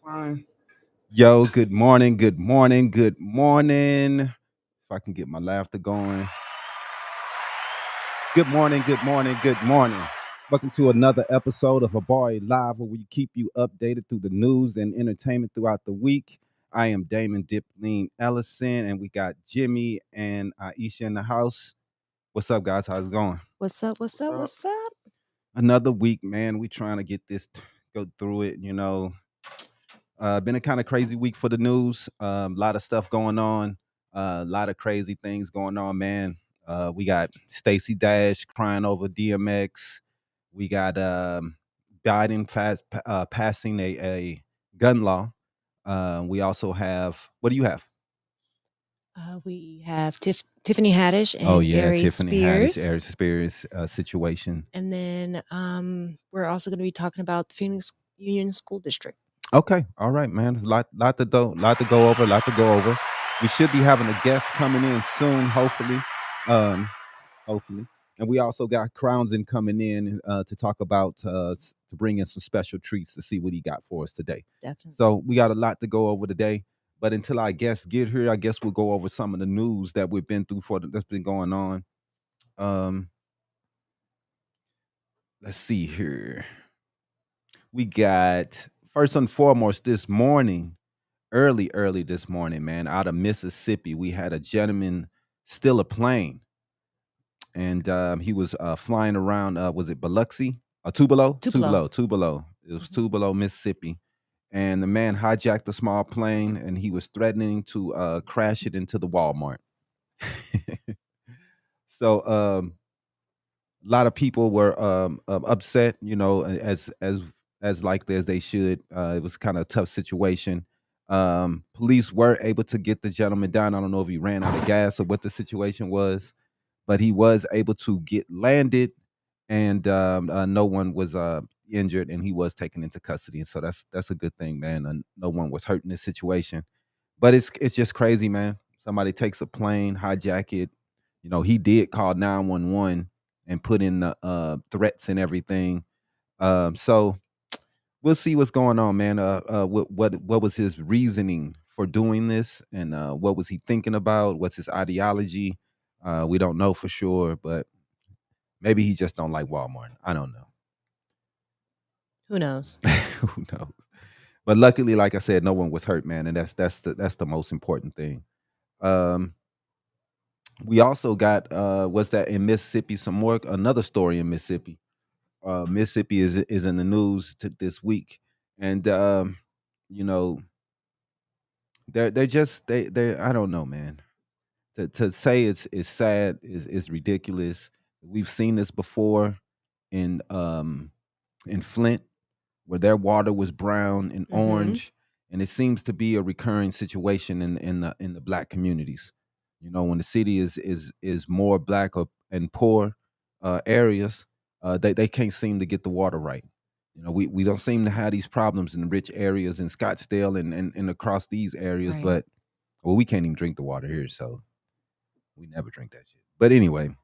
Fine. Yo, good morning, good morning, good morning. If I can get my laughter going. Good morning, good morning, good morning. Welcome to another episode of Habari Live, where we keep you updated through the news and entertainment throughout the week. I am Damon Dip Ellison, and we got Jimmy and Iesha in the house. What's up, guys? How's it going? What's up? What's What's up? up? What's up? Another week, man. We trying to get this, go through it, been a kind of crazy week for the news. A lot of stuff going on. A lot of crazy things going on, man. We got Stacey Dash crying over DMX. We got Biden passing a gun law. We also have, what do you have? We have Tiffany Haddish Oh and yeah, Aries Tiffany Haddish, Spears, Aries Spears situation. and then we're also going to be talking about the Phoenix Union School District. Okay, all right, man. There's lot to go over, lot to go over. We should be having a guest coming in soon, hopefully. Um, hopefully. And we also got Crownzins coming in to talk about to bring in some special treats to see what he got for us today. Definitely. So we got a lot to go over today. But until our guests get here, I guess we'll go over some of the news that we've been through that's been going on. Um, let's see here. We got first and foremost this morning, early this morning, man, out of Mississippi, we had a gentleman steal a plane and he was flying around. Was it Biloxi? Tupelo? Tupelo. Tupelo. It was Mhm. Tupelo, Mississippi. And the man hijacked a small plane, and he was threatening to crash it into the Walmart. So a lot of people were upset, as likely as they should. It was kind of a tough situation. Police were able to get the gentleman down. I don't know if he ran out of gas or what the situation was, but he was able to get landed, and no one was injured, and he was taken into custody. And so that's a good thing, man. And no one was hurt in this situation. But it's just crazy, man. Somebody takes a plane, hijack it. He did call 911 and put in the threats and everything. So we'll see what's going on, man. What was his reasoning for doing this, and what was he thinking about? What's his ideology? We don't know for sure, but maybe he just don't like Walmart. I don't know. Who knows? Who knows? But luckily, like I said, no one was hurt, man, and that's the most important thing. Um, we also got what's that in Mississippi? Some more another story in Mississippi. Mississippi is in the news this week, and you know they're just they I don't know, man. To say it's sad is ridiculous. We've seen this before in Flint, where their water was brown and Mm-hmm. orange, and it seems to be a recurring situation in the black communities. When the city is more black and poor areas, they can't seem to get the water right. We don't seem to have these problems in the rich areas in Scottsdale and across these areas, Right. but well, we can't even drink the water here, so we never drink that shit. But anyway,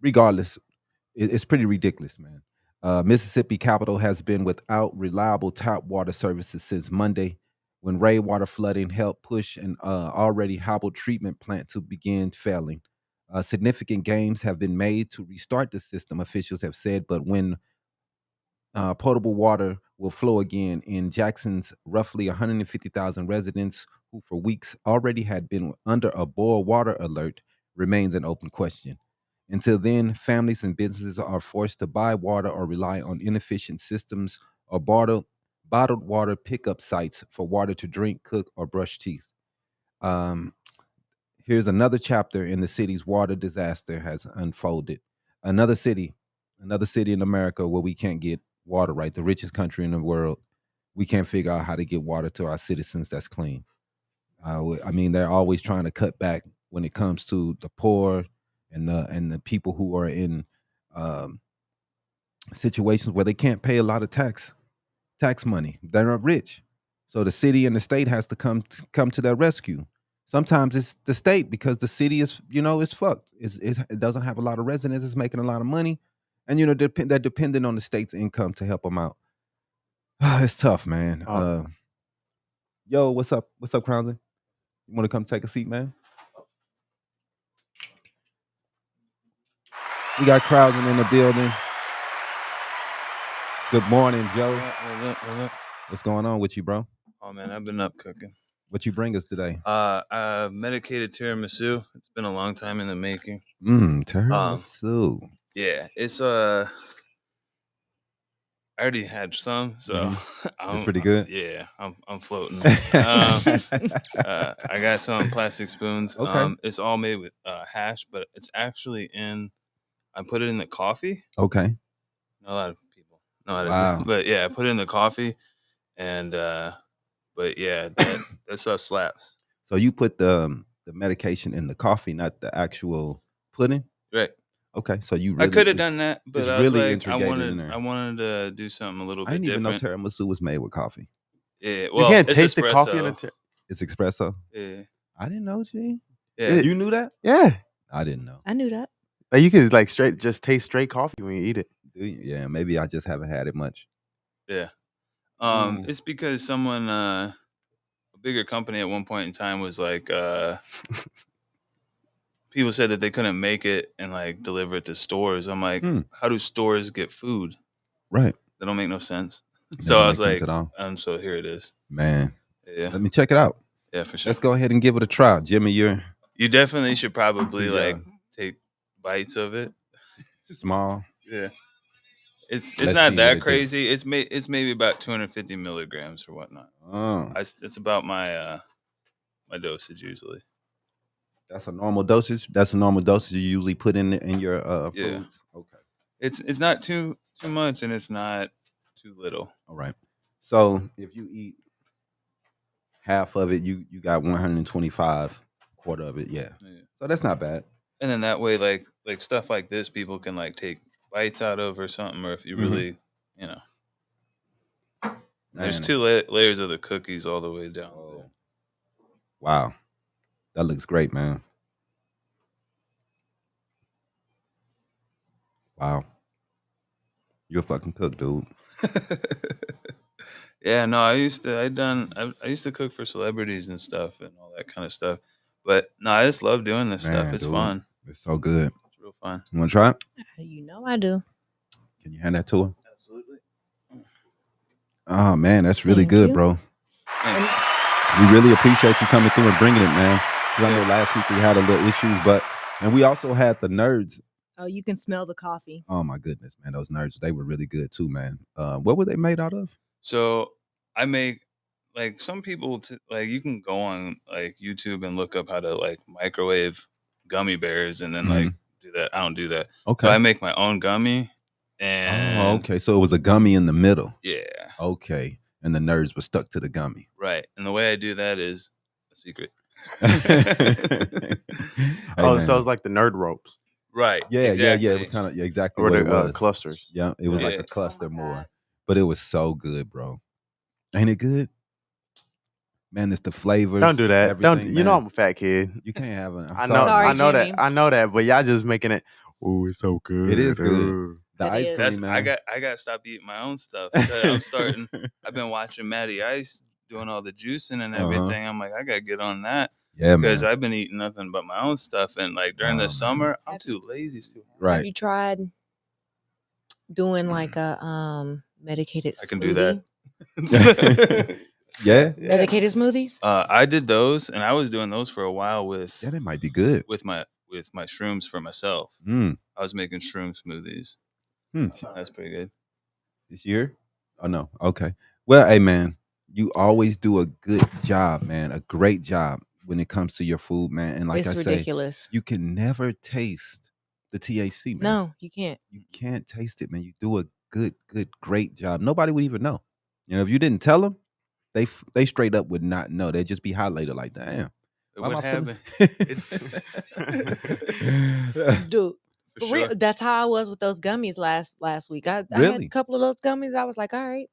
regardless, it's pretty ridiculous, man. Mississippi Capital has been without reliable tap water services since Monday, when rainwater flooding helped push an already hobbled treatment plant to begin failing. Significant gains have been made to restart the system, officials have said, but when potable water will flow again in Jackson's roughly 150,000 residents who for weeks already had been under a boil water alert remains an open question. Until then, families and businesses are forced to buy water or rely on inefficient systems or bottled water pickup sites for water to drink, cook, or brush teeth. Um, Here's another chapter in the city's water disaster has unfolded. Another city, another city in America where we can't get water right, the richest country in the world. We can't figure out how to get water to our citizens that's clean. I mean, they're always trying to cut back when it comes to the poor and the people who are in um, situations where they can't pay a lot of tax money. They're not rich, so the city and the state has to come to their rescue. Sometimes it's the state because the city is fucked. It doesn't have a lot of residents. It's making a lot of money, and they're dependent on the state's income to help them out. It's tough, man. Um, Yo, what's up? What's up, Crownzins? You want to come take a seat, man? We got Crownzins in the building. Good morning, Joe. What up? What's going on with you, bro? Oh man, I've been up cooking. What you bring us today? Medicated tiramisu. It's been a long time in the making. Tiramisu. Yeah, it's I already had some, so It's pretty good. Yeah, I'm floating. I got some plastic spoons. Okay. It's all made with hash, but it's actually I put it in the coffee. Okay. Not a lot of people know how to Wow. do, but yeah, I put it in the coffee, and but yeah, that stuff slaps. So you put the medication in the coffee, not the actual pudding, Right. Okay. So you really I could have done that, but it's I was really like, integrated in there. I wanted to do something a little I bit didn't even know different. tiramisu was made with coffee. Yeah, You well, can't it's taste the coffee in espresso. It's espresso. Yeah, I didn't know, G. yeah. You knew that? Yeah, I didn't know. I knew that. like you can like just taste straight coffee when you eat it. Do you? Yeah, maybe I just haven't had it much. Yeah. Mm. It's because someone, a bigger company at one point in time was like, people said that they couldn't make it and like deliver it to stores. I'm like, how do stores get food? Right. That don't make no sense. It So doesn't I was make sense like, at all. and so here it is. Man, Yeah, let me check it out. yeah, for sure. Let's go ahead and give it a try, Jimmy. You're You definitely should probably Yeah. like take bites of it. small. Yeah. It's Let's see not what that it do. crazy. It's maybe about 250 milligrams or whatnot. Oh, It's about my my dosage usually. that's a normal dosage. That's a normal dosage you usually put in your Yeah. foods. Okay. It's not too much and it's not too little. All right. So if you eat half of it, you got 125, quarter of it. Yeah. Yeah. So that's not bad. And then that way, like stuff like this, people can like take bites out of or something. Or if you really, you know, there's Man. 2 layers of the cookies all the way down Oh. there. Wow. That looks great, man. Wow. You're a fucking cook, dude. Yeah, no, I used to cook for celebrities and stuff and all that kind of stuff. But no, I just love doing this stuff. Man, It's dude. fun. It's so good. It's real fun. You want to try it? You know I do. Can you hand that to her? Absolutely. Oh, man, that's really Thank good, you. bro. Thanks. We really appreciate you coming through and bringing it, man. 'Cause I know last week we had a little issues, and we also had the nerds. Oh, you can smell the coffee. Oh my goodness, man, those nerds, they were really good too, man. What were they made out of? So I make like some people like you can go on like YouTube and look up how to like microwave gummy bears and then like do that. I don't do that. Okay. So I make my own gummy. And Oh, okay. So it was a gummy in the middle. Yeah. Okay. And the nerds were stuck to the gummy. Right. And the way I do that is a secret. Oh, so it's like the nerd ropes. Right. Yeah, exactly. yeah. It was kind of exactly Or what the it was. clusters. Yeah, it was like Yeah. a cluster Oh my more, God. but it was so good, bro. Ain't it good? Man, it's the flavors. Don't do that. Don't. everything, You know man. I'm a fat kid. You can't have it. I know. Sorry, I know Jimmy. that. I know that. But y'all just making it. Oh, it's so good. It is good. Ooh. The It ice is. cream, man. I got to stop eating my own stuff. I'm starting. I've been watching Matty Ice doing all the juicing and everything. I'm like, I got to get on that. Yeah, Because man. I've been eating nothing but my own stuff, and like during Oh, the man. summer, I'm too lazy to. Have Right. you tried doing like a medicated I can do that. smoothie? Yeah. Medicated smoothies? I did those, and I was doing those for a while with Yeah, that might be good. my shrooms for myself. Mm. I was making shroom smoothies. That's pretty good. This year? Oh no. Okay. Well, hey man, you always do a good job, man. A great job when it comes to your food, man. And like It's I say, ridiculous. you can never taste the THC, man. No, you can't. You can't taste it, man. You do a great job. Nobody would even know. You know, if you didn't tell them, they straight up would not know. They'd just be highlighted like, damn. why am What I feeling- happened? Dude. For For sure. real, that's how I was with those gummies last week. I had Really? a couple of those gummies. I was like, all right.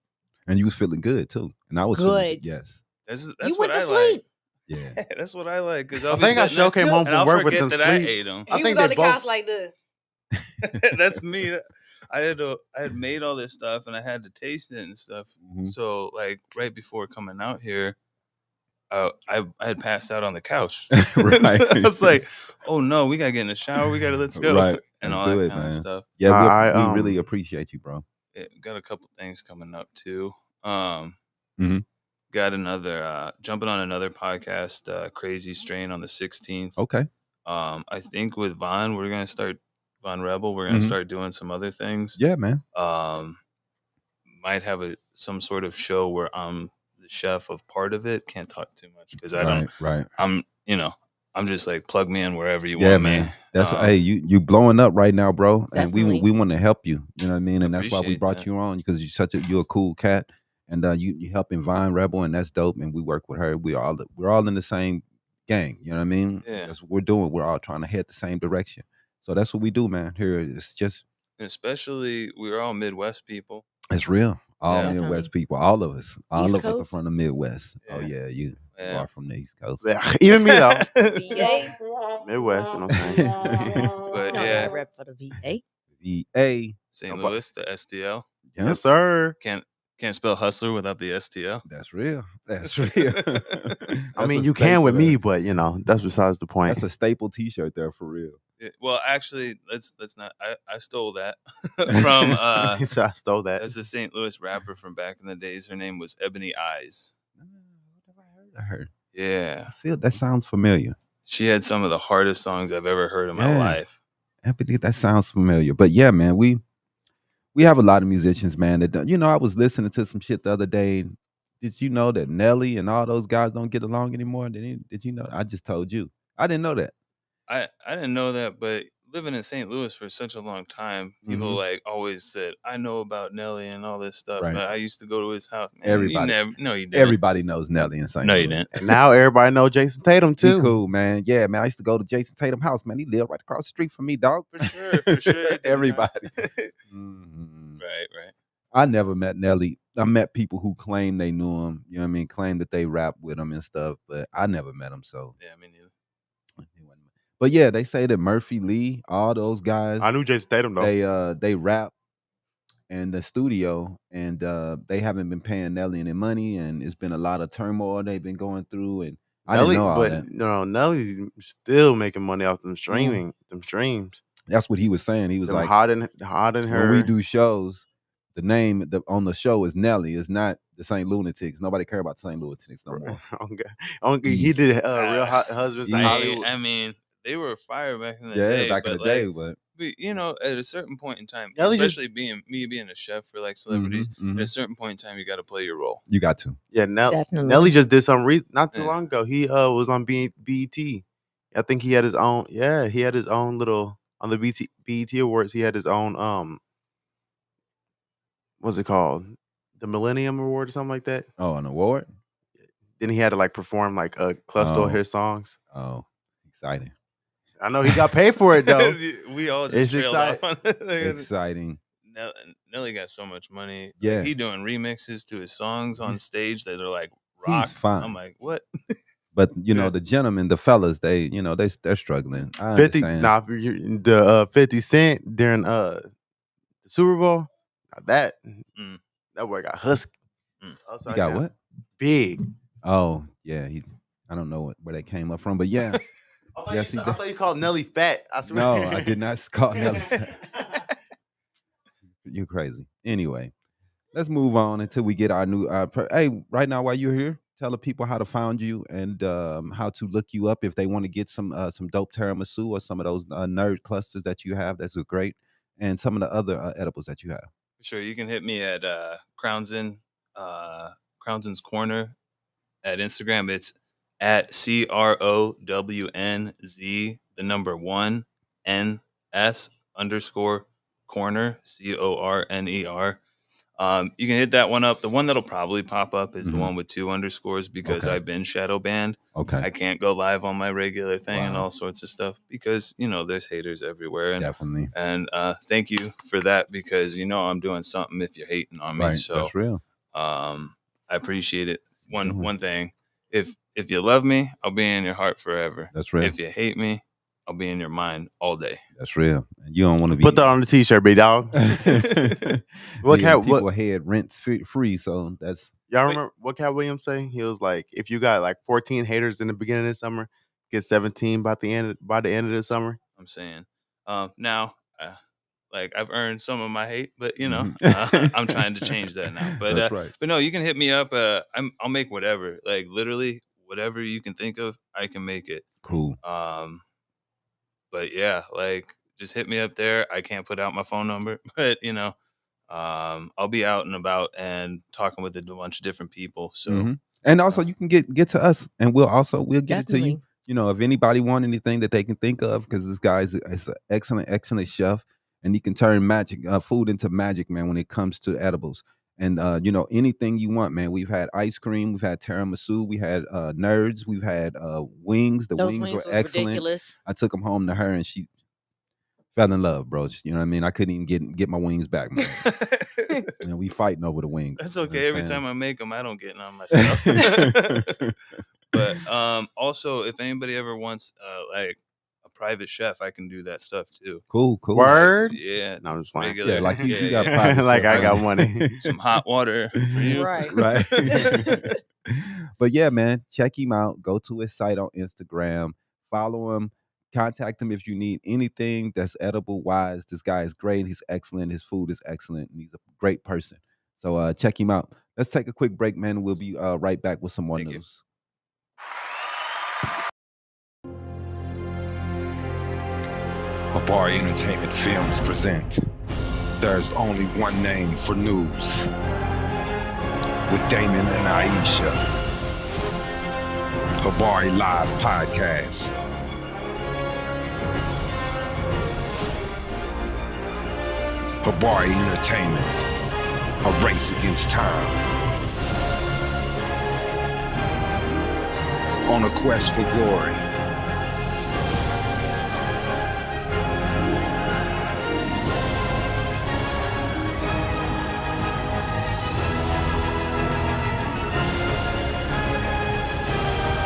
And you was feeling good too. And I was feeling Good. yes. That's You what went to I sleep. Yeah. like. That's what I like because I think I sure came home and I'll from work with forget them that I sleep. ate them. I He think was on they the both- couch like this. That's me. I had made all this stuff and I had to taste it and stuff. Mhm. So like right before coming out here, I had passed out on the couch. Right. I was like, oh no, we gotta get in the shower. Let's go. Right. And Let's all do that it, kind of man. stuff. Yeah, Nah, we really appreciate you, bro. Got a couple things coming up too. Mhm. Got another jumping on another podcast, Crazy Strain on the 16th. Okay. I think with Von, we're gonna start Von Rebel. We're gonna start doing some other things. Yeah, man. Might have some sort of show where I'm the chef of part of it. Can't talk too much because I don't. Right. I'm just like plug me in wherever you Yeah, want man. me. That's hey, you blowing up right now, bro. And Definitely. we want to help you. You know what I mean? And that's why we Appreciate brought that. you on, because you're a cool cat, and you helping Vine Rebel, and that's dope. And we work with her. We're all in the same gang. You know what I mean? Yeah. That's what we're doing. We're all trying to head the same direction. So that's what we do, man. Here it's just Especially we're all Midwest people. it's real. All Yeah. Midwest people, all of us. All East of us are Coast? from the Midwest. Oh Yeah. yeah, you Yeah. are from the East Coast. Even me though. VA? Midwest, you know what I'm saying? But No, yeah, I rep for the VA. VA. St. Louis, the STL. Yep. Yes, sir. Can't spell hustler without the STL. That's real. That's real. I mean, you can with me, but you know, that's besides the point. That's a staple T-shirt there for real. Well, actually, let's not. I stole that from. He said I stole that. That's a St. Louis rapper from back in the days. Her name was Ebony Eyes. What have I heard? Yeah, I feel that sounds familiar. she had some of the hardest songs I've ever heard in my Yeah. life. Ebony, that sounds familiar. But yeah, man, we have a lot of musicians, man. That I was listening to some shit the other day. Did you know that Nelly and all those guys don't get along anymore? Did you know? I just told you. I didn't know that. I didn't know that, but living in St. Louis for such a long time, people like always said, I know about Nelly and all this stuff. Right. I used to go to his house. Man, Everybody- no, you didn't. Everybody knows Nelly and St. No, Louis. you didn't. And now everybody know Jason Tatum He too. cool, man. Yeah, man. I used to go to Jason Tatum house, man. He lived right across the street from me, dog. For sure. Everybody. Right. I never met Nelly. I met people who claim they knew him. You know what I mean? Claim that they rap with him and stuff, but I never met him. So Yeah, me neither. But yeah, they say that Murphy Lee, all those guys, I knew Jason Tatum though. they rap in the studio, and they haven't been paying Nelly any money, and it's been a lot of turmoil they've been going through, and I didn't know all that. No, Nelly's still making money off them streams. That's what he was saying. He was Them like, hot in her. when we do shows, the name on the show is Nelly. It's not the St. Lunatics. Nobody care about St. Lunatics no more. He did Real Hot Husbands in Hollywood. I mean, they were fire back in the Yeah, day. back in the day, but at a certain point in time, Nelly especially being a chef for like celebrities, mhm. at a certain point in time, you got to play your role. You got to. Yeah, Definitely. Nelly just did something not too Yeah. long ago. He was on BET. I think he had his own. Yeah, he had his own little on the BET Awards. He had his own what's it called? The Millennium Award or something like that. Oh, an award? Then he had to like perform like a cluster of his songs. Oh, exciting. I know he got paid for it though. We all just It's trailed off on it. Exciting. Nelly got so much money. Yeah. Like, he doing remixes to his songs on stage that are like rock. He's fine. I'm like, what? But the gentlemen, the fellas, they're struggling. I 50 understand. the 50 Cent during the Super Bowl. That boy got husky. You got what? Big. Oh, yeah. I don't know where that came up from, but yeah. I thought you called Nelly fat. I swear. No, I did not call Nelly fat. You're crazy. Anyway, let's move on until we get our new. Hey, right now while you're here, tell the people how to find you and how to look you up if they want to get some dope tiramisu or some of those nerd clusters that you have. That's great, and some of the other edibles that you have. For sure, you can hit me at Crownzins Corner at Instagram. It's at CROWNZ the number 1 NS _ corner CORNER. You can hit that one up. The one that'll probably pop up is the one with 2 underscores because I've been shadow banned. Okay. I can't go live on my regular thing and all sorts of stuff because there's haters everywhere. And, Definitely. And thank you for that because I'm doing something if you're hating on me. Right. So That's real. I appreciate it. One thing. If you love me, I'll be in your heart forever. That's real. If you hate me, I'll be in your mind all day. That's real. You don't want to be Put that on the t-shirt, big dog. People head rent free, so that's Y'all Wait. remember what Cat Williams say? He was like, if you got like 14 haters in the beginning of the summer, get 17 by the end of the summer. I'm saying. Now, like I've earned some of my hate, but I'm trying to change that now. That's right. But no, you can hit me up. I'll make whatever, like literally whatever you can think of, I can make it. Cool. But yeah, like just hit me up there. I can't put out my phone number, but I'll be out and about and talking with a bunch of different people. So Mhm. And also you can get to us and we'll get it to you. Definitely. You know, if anybody want anything that they can think of, because this guy is an excellent chef, and he can turn magic food into magic, man, when it comes to edibles. And you know, anything you want, man. We've had ice cream, we've had tiramisu, we had nerds, we've had wings. The Those wings wings were was excellent. ridiculous. I took them home to her and she fell in love, bro. You know what I mean? I couldn't even get my wings back, man. And we fighting over the wings. That's you know what okay. I'm Every saying? time I make them, I don't get none myself. But also, if anybody ever wants like a private chef, I can do that stuff too. Cool. Word? Yeah, No, I'm just playing. regular. Yeah, like you yeah, got yeah. private Like chef, I got right? money. Some hot water for you. Right. Right. But yeah, man, check him out. Go to his site on Instagram. Follow him. Contact him if you need anything that's edible wise. This guy is great. He's excellent. His food is excellent. And he's a great person. So check him out. Let's take a quick break, man. We'll be right back with some more Thank you. news. Habari Entertainment Films present There's Only One Name for News with Damon and Iesha. Habari Live Podcast. Habari Entertainment. A race against time. On a quest for glory.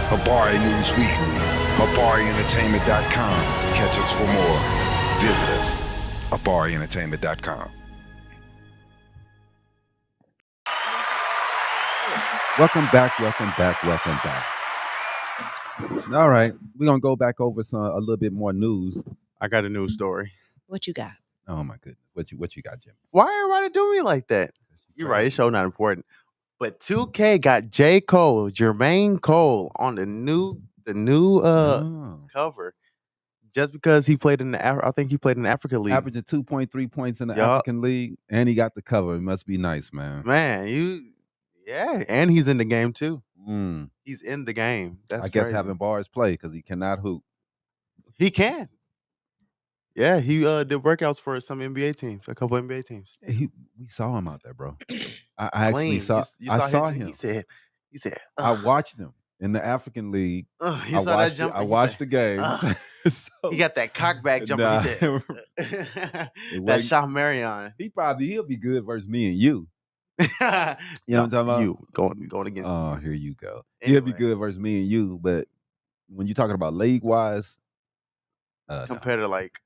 Habari News Weekly, HabariEntertainment.com. Catch us for more. Visit us, HabariEntertainment.com. Welcome back. All right. We're gonna go back over a little bit more news. I got a news story. What you got? Oh my goodness. What you got, Jim? Why everybody do me like that? You're right. It's so not important. But 2K got J. Cole, Jermaine Cole, on the new Oh. cover, just because he played in the I think he played in the Africa League. Averaging 2.3 points in the Yup. African League, and he got the cover. It must be nice, man. Man, and he's in the game too. Mm. He's in the game. That's I guess crazy. having bars play because he cannot hoop. He can. Yeah, he did workouts for some NBA teams, a couple NBA teams. We saw him out there, bro. I actually Clean. saw. You I saw his- him. He said. I watched him in the African League. You saw that jumper. I watched the game. So, He got that cockback jumper. Nah. He said, that wasn't- Shah Marion. he'll be good versus me and you. You know what I'm talking about? You going against. Oh, here you go. He'll be Anyway. good versus me and you, but when you're talking about league wise, compared to like,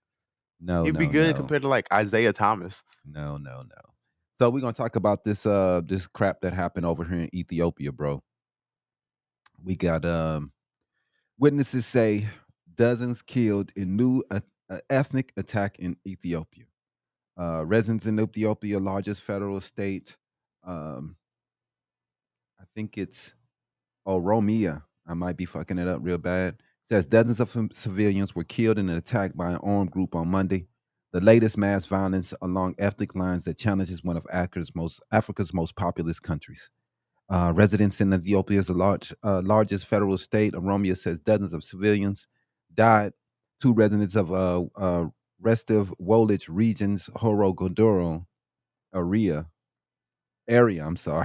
no, he'd be good compared to like Isaiah Thomas. No. So we're gonna talk about this crap that happened over here in Ethiopia, bro. We got witnesses say dozens killed in new ethnic attack in Ethiopia. Residents in Ethiopia, largest federal state. I think it's Oromia. I might be fucking it up real bad. Says dozens of civilians were killed in an attack by an armed group on Monday. The latest mass violence along ethnic lines that challenges one of Africa's most populous countries. Residents in Ethiopia's largest federal state, Oromia, says dozens of civilians died. Two residents of Restive Wolich region's Horo Godoro area,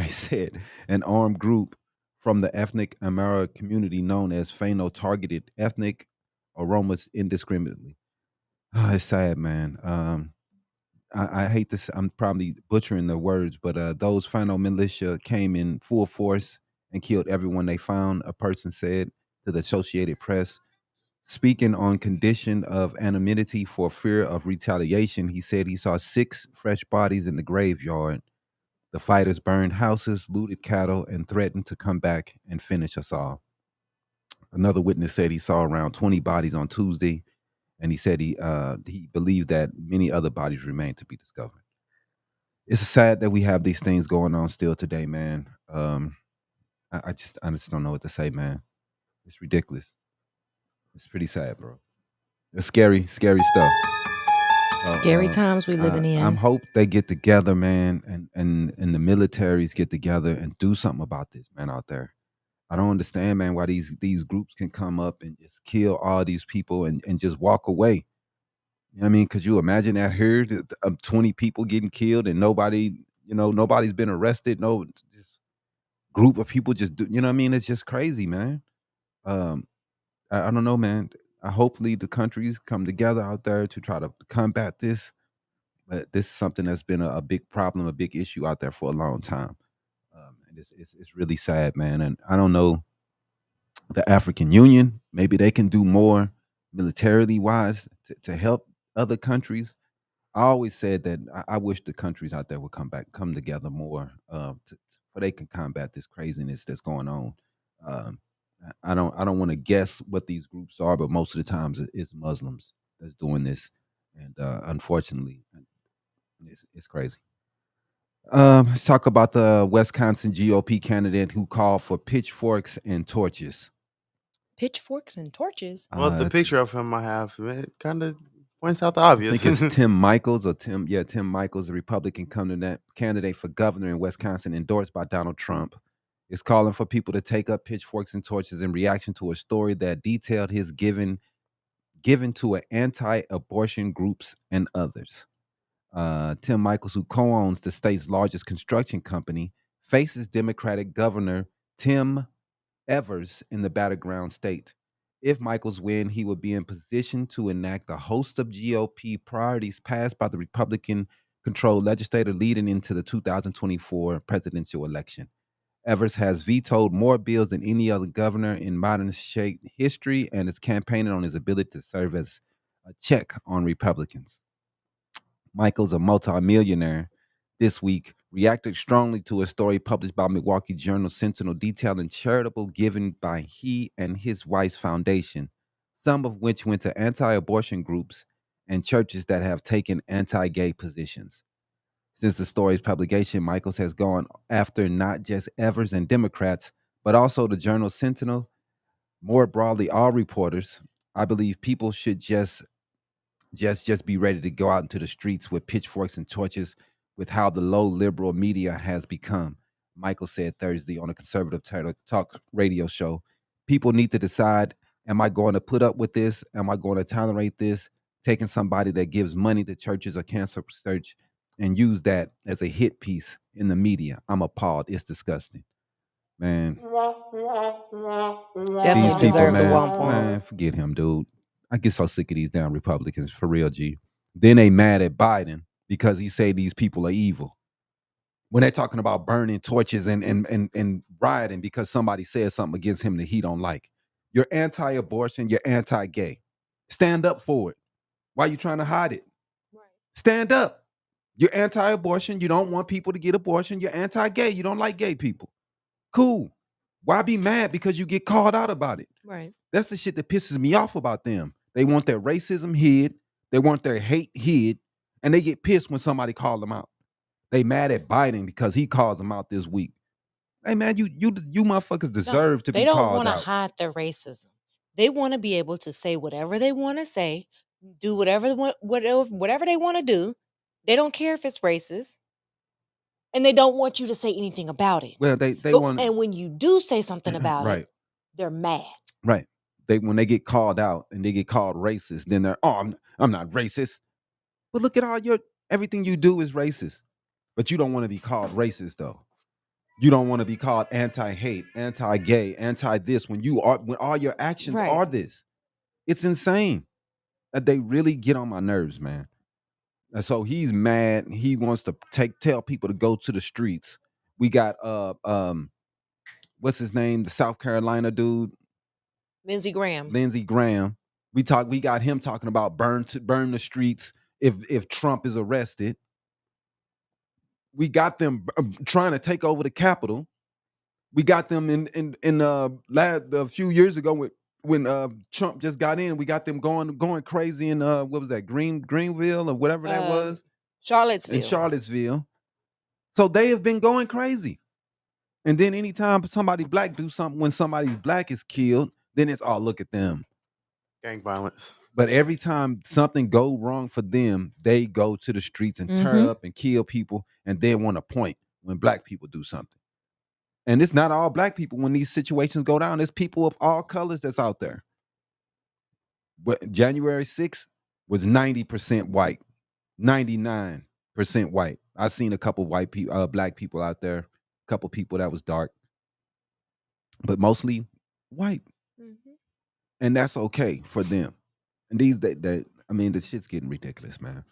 said an armed group from the ethnic Amara community known as Fano targeted ethnic Oromas indiscriminately. It's sad, man. I hate this. I'm probably butchering the words, but those Fano militia came in full force and killed everyone they found, a person said to the Associated Press. Speaking on condition of anonymity for fear of retaliation, he said he saw 6 fresh bodies in the graveyard. The fighters burned houses, looted cattle, and threatened to come back and finish us all. Another witness said he saw around 20 bodies on Tuesday, and he said he believed that many other bodies remain to be discovered. It's sad that we have these things going on still today, man. I just don't know what to say, man. It's ridiculous. It's pretty sad, bro. It's scary, scary stuff. Scary times we living in. I'm hope they get together, man, and the militaries get together and do something about this, man, out there. I don't understand, man, why these groups can come up and just kill all these people and just walk away. You know what I mean? Could you imagine that here, 20 people getting killed and nobody, nobody's been arrested. No, just group of people just do. You know what I mean? It's just crazy, man. Um, I don't know, man. Hopefully the countries come together out there to try to combat this. But this is something that's been a big problem, a big issue out there for a long time. And it's really sad, man. And I don't know, the African Union, maybe they can do more militarily wise to help other countries. I always said that I wish the countries out there would come together more, so they can combat this craziness that's going on. Um, I don't want to guess what these groups are, but most of the times it's Muslims that's doing this, and unfortunately, it's crazy. Let's talk about the Wisconsin GOP candidate who called for pitchforks and torches. Pitchforks and torches. Well, the picture of him I have, it kind of points out the I obvious. think it's Tim Michaels Tim Michaels, the Republican candidate for governor in Wisconsin, endorsed by Donald Trump, is calling for people to take up pitchforks and torches in reaction to a story that detailed his given to anti-abortion groups and others. Tim Michaels, who co-owns the state's largest construction company, faces Democratic Governor Tim Evers in the battleground state. If Michaels win, he would be in position to enact a host of GOP priorities passed by the Republican-controlled legislature leading into the 2024 presidential election. Evers has vetoed more bills than any other governor in modern state history and is campaigning on his ability to serve as a check on Republicans. Michaels, a multimillionaire, this week reacted strongly to a story published by Milwaukee Journal Sentinel detailing charitable giving by he and his wife's foundation, some of which went to anti-abortion groups and churches that have taken anti-gay positions. Since the story's publication, Michaels has gone after not just Evers and Democrats, but also the Journal Sentinel, more broadly, all reporters. I believe people should just be ready to go out into the streets with pitchforks and torches with how the low liberal media has become, Michael said Thursday on a conservative talk radio show. People need to decide, am I going to put up with this? Am I going to tolerate this? Taking somebody that gives money to churches or cancer research and use that as a hit piece in the media. I'm appalled. It's disgusting. Man. Definitely These people, deserve the man, 1 point. man, forget him, dude. I get so sick of these damn Republicans, for real, G. Then they mad at Biden because he say these people are evil. When they're talking about burning torches and rioting because somebody said something against him that he don't like. You're anti-abortion, you're anti-gay. Stand up for it. Why are you trying to hide it? Right. Stand up. You're anti-abortion, you don't want people to get abortion, you're anti-gay, you don't like gay people. Cool. Why be mad because you get called out about it? Right. That's the shit that pisses me off about them. They want their racism hid, they want their hate hid, and they get pissed when somebody calls them out. They mad at Biden because he calls them out this week. Hey man, you motherfuckers deserve to be They don't called want to out. hide their racism. They want to be able to say whatever they want to say, do whatever they want to do. They don't care if it's racist, and they don't want you to say anything about it. Well, they But- want and when you do say something about right, it, they're mad. right. When they get called out and they get called racist, then they're I'm not racist. But look at everything you do is racist. But you don't want to be called racist though. You don't want to be called anti-hate, anti-gay, anti-this when all your actions Right. are this. It's insane. That they really get on my nerves, man. And so he's mad. He wants to tell people to go to the streets. We got what's his name? The South Carolina dude, Lindsey Graham. Lindsey Graham. We got him talking about burn the streets if Trump is arrested. We got them trying to take over the Capitol. We got them in a few years ago when Trump just got in. We got them going crazy in what was that, Greenville or whatever that was, in Charlottesville. Charlottesville. So they have been going crazy. And then anytime somebody black do something, when somebody's black is killed, then it's all look at them. Gang violence. But every time something go wrong for them, they go to the streets and tear up and kill people, and they want to point when black people do something. And it's not all black people when these situations go down. There's people of all colors that's out there. But January 6th was 90% white, 99% white. I seen a couple white people, black people out there, a couple people that was dark, but mostly white. And that's okay for them. And I mean, the shit's getting ridiculous, man.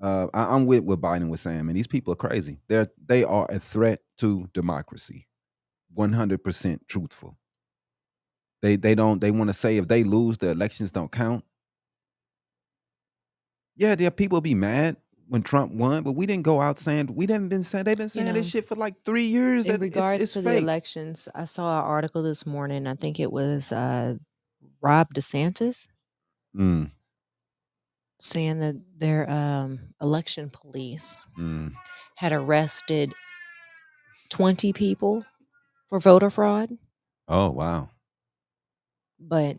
I'm with what Biden was saying, man. These people are crazy. They are a threat to democracy. 100% truthful. They want to say if they lose, the elections don't count. Yeah, there people be mad when Trump won, but we didn't go out saying they've been saying this shit for like 3 years. In That regards it's to the fake. elections, I saw an article this morning. I think it was Rob DeSantis saying that their election police had arrested 20 people for voter fraud. Oh, wow. But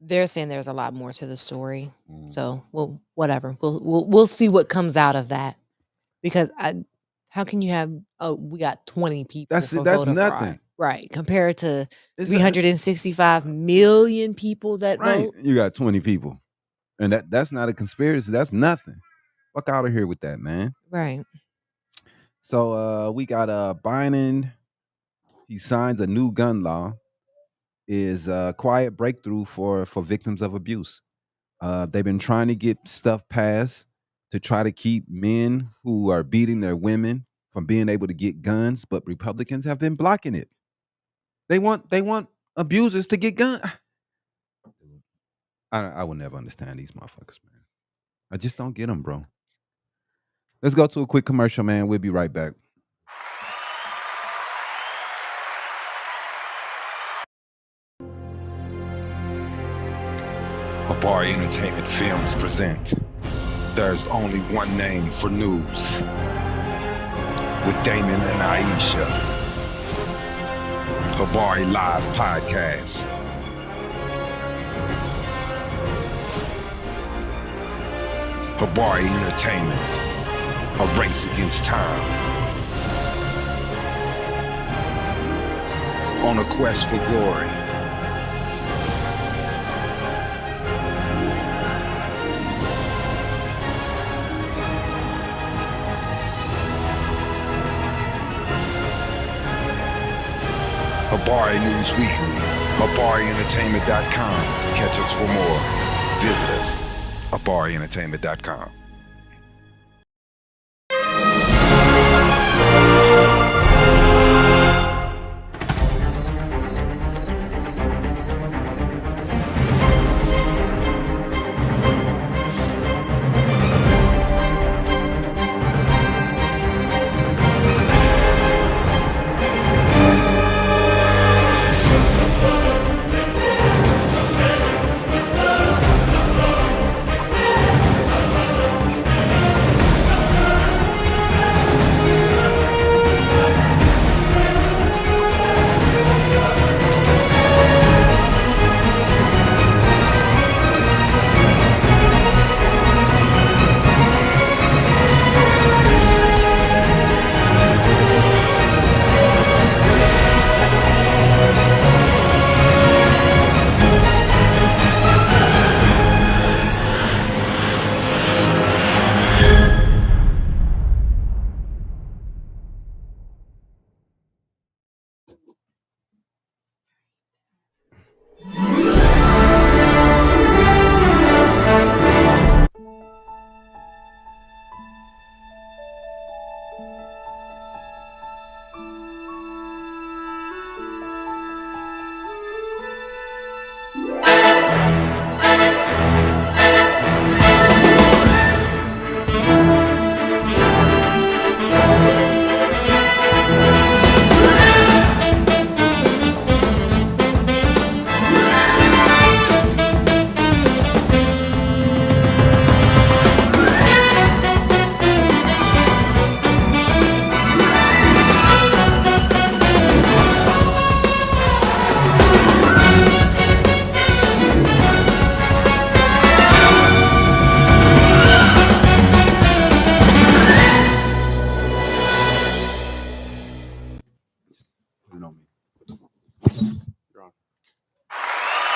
they're saying there's a lot more to the story. So, well, whatever. We'll see what comes out of that. Because how can you have we got 20 people That's for voter nothing. fraud. Right. Compared to 365 million people that vote. You got 20 people. And that's not a conspiracy. That's nothing. Fuck out of here with that, man. Right. So we got Biden. He signs a new gun law. Is a quiet breakthrough for victims of abuse. They've been trying to get stuff passed to try to keep men who are beating their women from being able to get guns, but Republicans have been blocking it. They want abusers to get guns. I will never understand these motherfuckers, man. I just don't get them, bro. Let's go to a quick commercial, man. We'll be right back. Habari Entertainment Films present There's Only One Name for News with Damon and Iesha. Habari Live Podcast. Habari Entertainment, a race against time. On a quest for glory. Habari News Weekly, HabariEntertainment.com. Catch us for more. Visit us, HabariEntertainment.com.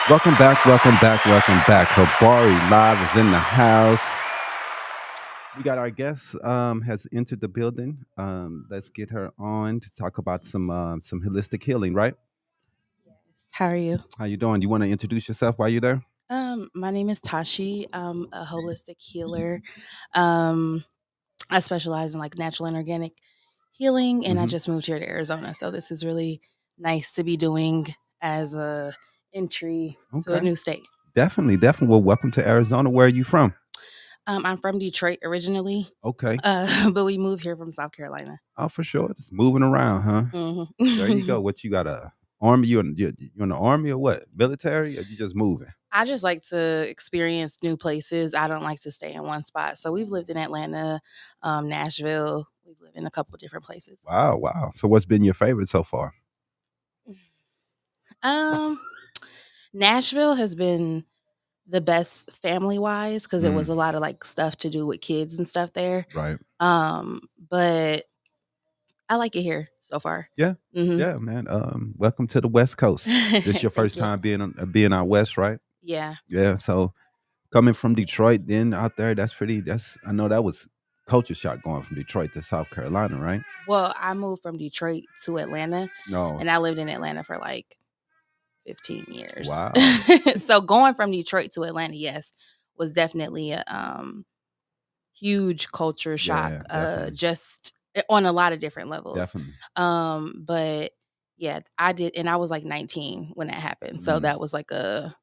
Welcome back, welcome back, welcome back. Habari Live is in the house. We got our guest has entered the building. Let's get her on to talk about some holistic healing, right? How are you? How you doing? You want to introduce yourself while you're there? My name is Tahsi. I'm a holistic healer. Um, I specialize in like natural and organic healing, and I Mhm. just moved here to Arizona, so this is really nice to be doing as a entry to a Okay. new state. Definitely, definitely. Well, welcome to Arizona. Where are you from? I'm from Detroit originally, Okay. but we moved here from South Carolina. Oh, for sure. Just moving around, huh? There you go. What you got? A army? You in the army or what? Military? Or you just moving? I just like to experience new places. I don't like to stay in one spot. So we've lived in Atlanta, Nashville. We've lived in a couple different places. Wow, wow. So what's been your favorite so far? Nashville has been the best family wise because it was Mm. a lot of like stuff to do with kids and stuff there. Right. But I like it here so far. Yeah. Mhm. Yeah, man. Welcome to the West Coast. This your Thank first you. time being out west, right? Yeah. Yeah. So coming from Detroit, then out there, that's I know that was culture shock going from Detroit to South Carolina, right? Well, I moved from Detroit to Atlanta, No. and I lived in Atlanta for like 15 years. Wow. So going from Detroit to Atlanta, yes, was definitely a huge culture shock. Yeah, definitely. Just on a lot of different levels. Definitely. But yeah, I did, and I was like 19 when that happened. So Mm. that was like a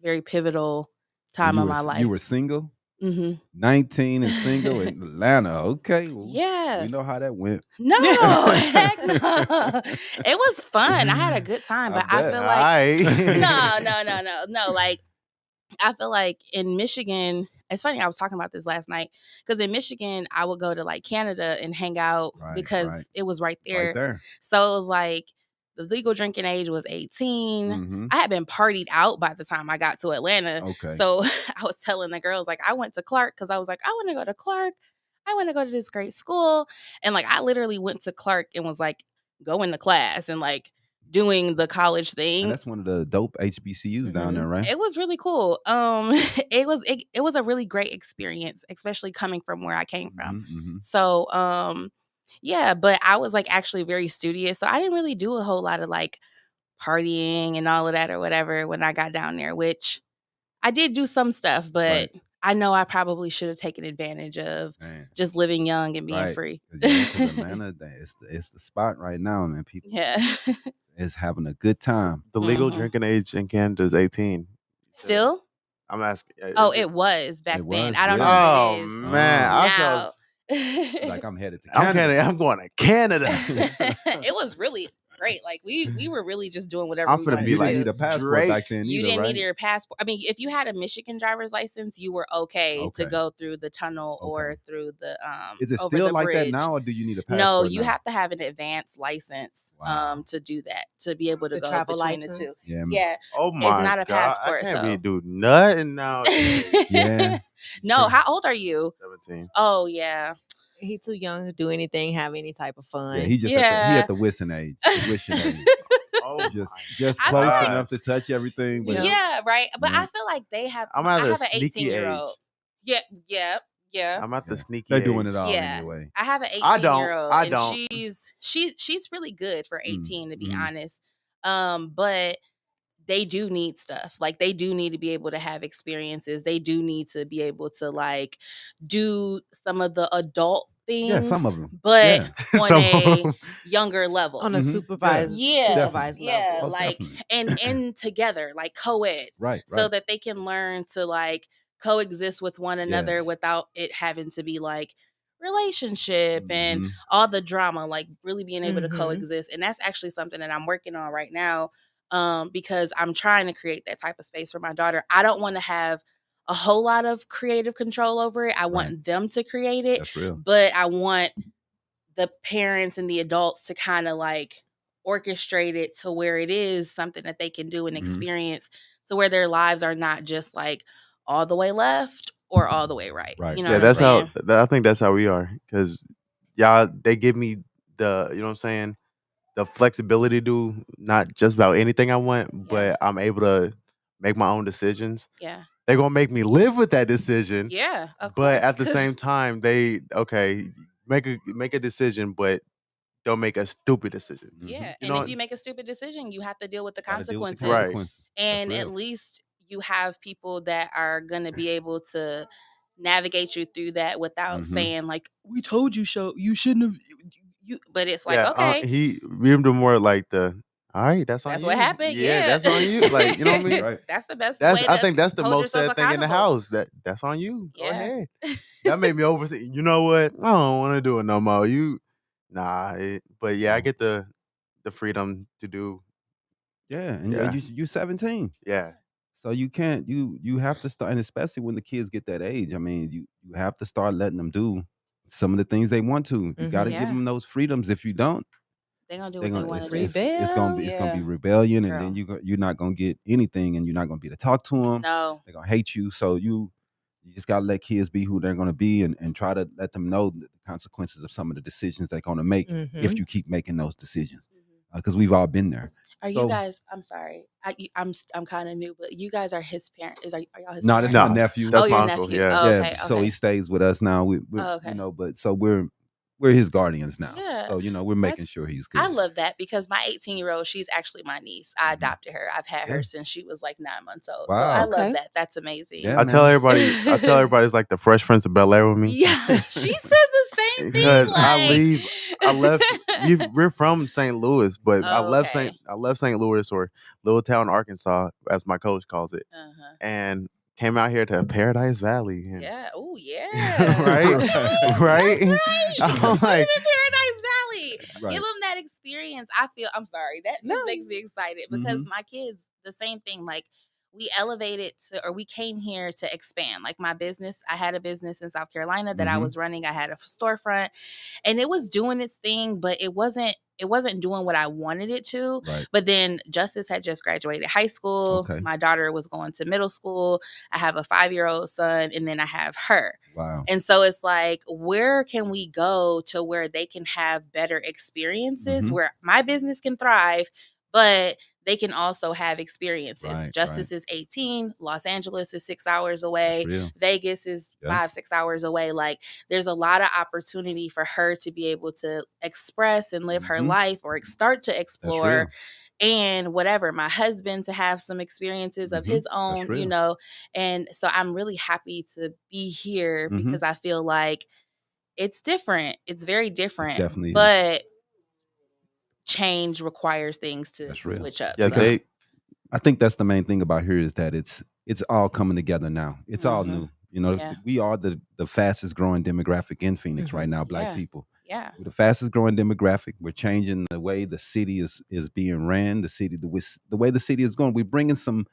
very pivotal And time of my life. You were single? Mm-hmm. 19 and single in Atlanta. Okay. Well, Yeah. we know how that went. No, heck no. It was fun. I had a good time, but I feel like no. Like I feel like in Michigan, it's funny. I was talking about this last night because in Michigan, I would go to like Canada and hang out because it was right there. Right there. So it was like the legal drinking age was 18. Mhm. I had been partied out by the time I got to Atlanta. Okay. So I was telling the girls, like, I went to Clark because I was like, I want to go to Clark. I want to go to this great school. And like, I literally went to Clark and was like, going to class and like doing the college thing. And that's one of the dope HBCUs down there, right? It was really cool. It was a really great experience, especially coming from where I came from. Mhm. So, yeah, but I was like actually very studious, so I didn't really do a whole lot of like partying and all of that or whatever when I got down there, which I did do some stuff, but Right. I know I probably should have taken advantage of Man. just living young and being Right. free. 'Cause yeah, 'cause Atlanta, it's the spot right now, man. People Yeah. is having a good time. The legal Mhm. drinking age in Canada is 18. Still? I'm asking. Oh, it was back It then. was, I don't know yeah. if it is man, I now. was Like I'm headed to I'm Canada. I'm going to Canada. It was really great. Like we were really just doing whatever I'm we finna wanted be You to didn't do. need a passport Drake. back then You either, didn't right? need your passport. I mean, if you had a Michigan driver's license, you were okay to Okay. go through the tunnel or Okay. through the Is it over still the like that bridge. now, or do you need a passport? No, you now? have to have an advanced license Wow. to do that, to be able to The go travel between the license? two. Yeah. Yeah. Oh my not a god, passport, I can't though. be do nothing now. Yeah. No, True. how old are you? 17. Oh yeah. He too young to do anything, have any type of fun. Yeah, he just Yeah. at the wishing age. The wishing age. Oh Just I close feel enough to touch everything. But Yeah, right. But Yeah. I feel like they have. I'm I at a have an sneaky 18-year-old. age. Yeah. I'm at the Yeah. sneaky They're age. doing it all Yeah. anyway. I have an I don't. 18-year-old, I and don't. she's really good for 18 to be Mhm. honest. But they do need stuff. Like they do need to be able to have experiences. They do need to be able to like do some of the adult things. Yeah, some of them. But Yeah. on Some of a 'em. younger level. On a Mhm. supervised, Yeah. supervised Yeah, level. Most like definitely. and together, like co-ed. Right. So Right. that they can learn to like coexist with one another Yes. without it having to be like relationship and Mhm. all the drama, like really being able to Mhm. coexist. And that's actually something that I'm working on right now, because I'm trying to create that type of space for my daughter. I don't want to have a whole lot of creative control over it. I want them to create it, That's real. but I want the parents and the adults to kind of like orchestrate it to where it is something that they can do and Mhm. experience, to where their lives are not just like all the way left or all the way right. Right. You know Yeah, what that's I'm how. saying? I think that's how we are. Because y'all, they give me the, you know what I'm saying, the flexibility to do not just about anything I want, but I'm able to make my own decisions. Yeah. They're gonna make me live with that decision. Yeah, of but course. at the same time, they make a decision, but don't make a stupid decision. Yeah, You and know, if you make a stupid decision, you have to deal with the Gotta deal with the consequences. consequences. And That's at real. least you have people that are gonna be able to navigate you through that without saying like, "We told you so. You shouldn't have." But it's like, okay, he read them more like the. All right, that's on that's you. what happened. Yeah, that's on you. Like, you know what I mean? Right. That's the best way. I think that's the hold most yourself sad thing in the accountable. house. That's on you. Go Yeah. ahead. That made me overthink. You know what? I don't want to do it no more. But yeah, I get the freedom to do. Yeah, and Yeah. you're 17. Yeah. So you can't you have to start, and especially when the kids get that age. I mean, you have to start letting them do some of the things they want to. You got to give Yeah. them those freedoms. If you don't, They're gonna do they're what they gonna want to it's, do. it's gonna be Yeah. rebellion, and Girl. then you're not gonna get anything, and you're not gonna be able to talk to them. No. They're gonna hate you. So you just gotta let kids be who they're gonna be, and try to let them know the consequences of some of the decisions they're gonna make if you keep making those decisions. Because we've all been there. Are So- you guys? I'm sorry. I'm kind of new, but you guys are his parents. Are y'all his No, parents? that's my nephew. That's your my uncle, nephew. yeah. Oh, Yeah, okay. so he stays with us now. We're Okay. but so we're his guardians now. Yeah, So we're making that's- sure he's good. I love that because my 18-year-old, she's actually my niece. I adopted her. I've had Yeah. her since she was like 9 months old. So Wow. I Okay. love that. That's amazing. Yeah. I tell everybody it's like the Fresh Prince of Bel-Air with me. Yeah, she says the same thing. Because Like, I left. We're from St. Louis, but I Oh, left okay. St. Louis, or Little Town, Arkansas, as my coach calls it, and came out here to Paradise Valley. And, Yeah. Oh, yeah. right, right. That's right. I'm Put like, it in Paradise Valley. Right. Give them that experience. I'm sorry. That just makes me excited because my kids, the same thing. Like, we elevated we came here to expand. Like my business, I had a business in South Carolina that I was running. I had a storefront and it was doing its thing, but it wasn't doing what I wanted it to. Right. But then Justice had just graduated high school. Okay. My daughter was going to middle school. I have a 5-year-old son, and then I have her. Wow. And so it's like, where can we go to where they can have better experiences, where my business can thrive, but they can also have experiences. Right, Justice is 18. Los Angeles is 6 hours away. That's real. Vegas is 5-6 hours away. Like, there's a lot of opportunity for her to be able to express and live her life, or start to explore. And whatever, my husband to have some experiences of his own, and so I'm really happy to be here because I feel like it's different. It's very different. It definitely but change requires things to That's real. switch up. yeah, so. I think that's the main thing about here is that it's all coming together now. It's all new. We are the fastest growing demographic in Phoenix right now, Black people. Yeah. We're the fastest growing demographic. We're changing the way the city is being ran, the way the city is going. We're bringing some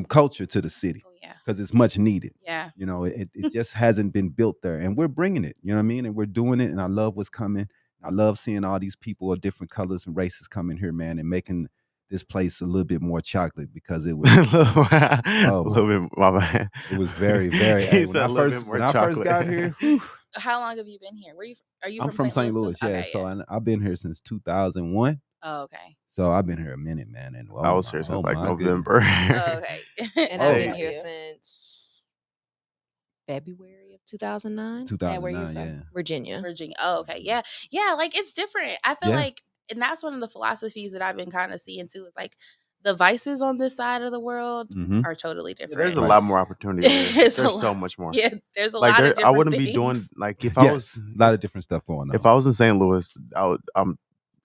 culture to the city because it's much needed. Yeah. It just hasn't been built there, and we're bringing it. You know what I mean? And we're doing it, and I love what's coming. I love seeing all these people of different colors and races come in here, man, and making this place a little bit more chocolate because it was a little bit. My bad. It was very, very. He Hey, said when I first got here, whew, How long have you been here? Are you I'm from St. Louis, too? yeah. Okay, So I've been here since 2001. Oh, okay. So I've been here a minute, man. And I was here since like November. Oh, okay. And I've been here since February of 2009. 2009, where you from? yeah. Virginia. Oh, okay. Yeah. Yeah. Like, it's different. I feel like, and that's one of the philosophies that I've been kind of seeing too, is like the vices on this side of the world are totally different. There's a lot more opportunity. There's so much more. Yeah. There's a like, lot of different I wouldn't things. be doing, like, if I was, a lot of different stuff going on. If I was in St. Louis, a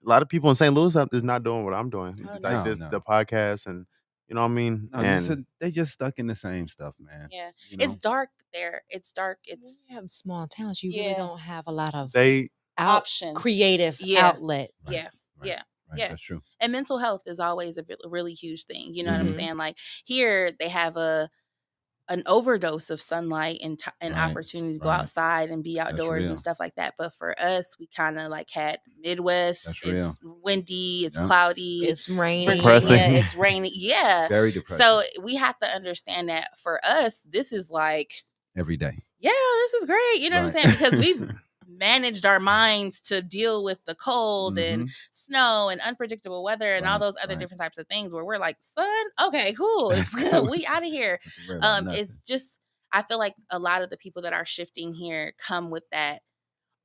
lot of people in St. Louis is not doing what I'm doing. Oh, like the podcast, and you know what I mean? No, and they just stuck in the same stuff, man. Yeah. It's dark there. It's dark. It's you have small towns. You really don't have a lot of options, creative outlet. Yeah. Right. Yeah. Right. Yeah. That's true. And mental health is always a really huge thing. You know what I'm saying? Like, here they have an overdose of sunlight and opportunity to go outside and be outdoors and stuff like that. But for us, we kind of like had Midwest. It's windy. It's cloudy. It's rainy. Depressing. It's rainy. Yeah. Very depressing. So we have to understand that for us, this is like every day. Yeah, this is great. You know what I'm saying? Because we've managed our minds to deal with the cold and snow and unpredictable weather and all those other different types of things where we're like, sun, okay, cool. It's cool. We out of here. It's just, I feel like a lot of the people that are shifting here come with that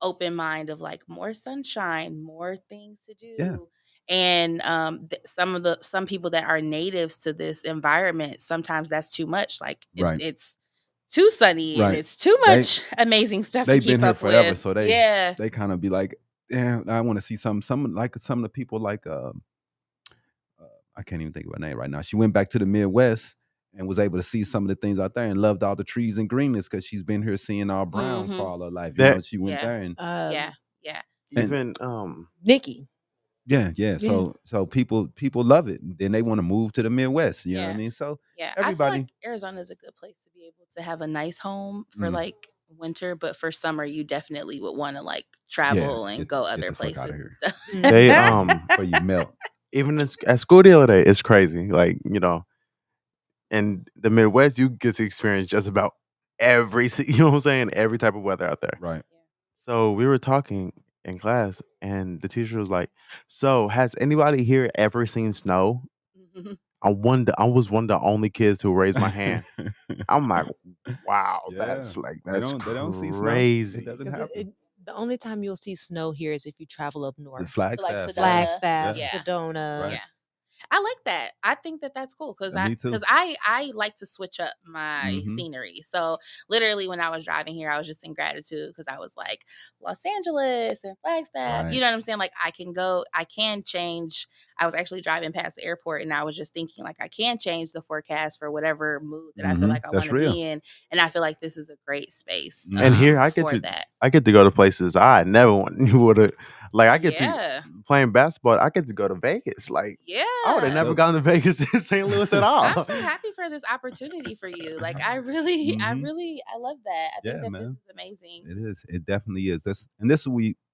open mind of like more sunshine, more things to do. Yeah. And some people that are natives to this environment, sometimes that's too much. Like it's too sunny and it's too much amazing stuff to keep up with. They've been here forever, so they kind of be like, damn, I want to see some of the people like I can't even think of her name right now. She went back to the Midwest and was able to see some of the things out there and loved all the trees and greenness because she's been here seeing all brown for all her life. You know, she went there and even Nikki. Yeah. So people love it. Then they want to move to the Midwest. You know what I mean? So everybody. I feel like Arizona is a good place to be able to have a nice home for like winter, but for summer you definitely would want to like travel and go other places. They where you melt. Even at school the other day, it's crazy. Like, you know, in the Midwest, you get to experience just about every, you know what I'm saying, every type of weather out there. Right. So we were talking in class, and the teacher was like, "So, has anybody here ever seen snow?" I was one of the only kids who raised my hand. I'm like, wow, that's they don't see snow. crazy. It doesn't happen. The only time you'll see snow here is if you travel up north. Flagstaff. Sedona. Yeah. I like that. I think that that's cool because I like to switch up my scenery. So literally when I was driving here, I was just in gratitude because I was like Los Angeles and Flagstaff. Right. You know what I'm saying? Like I can change. I was actually driving past the airport and I was just thinking like I can change the forecast for whatever mood that I feel like I want to be in. And I feel like this is a great space. And here I get to go to places I never would have. Like I get to playing basketball. I get to go to Vegas. Like I would have never gone to Vegas in St. Louis at all. I'm so happy for this opportunity for you. Like I love that. I think that this is amazing. It is. It definitely is. This is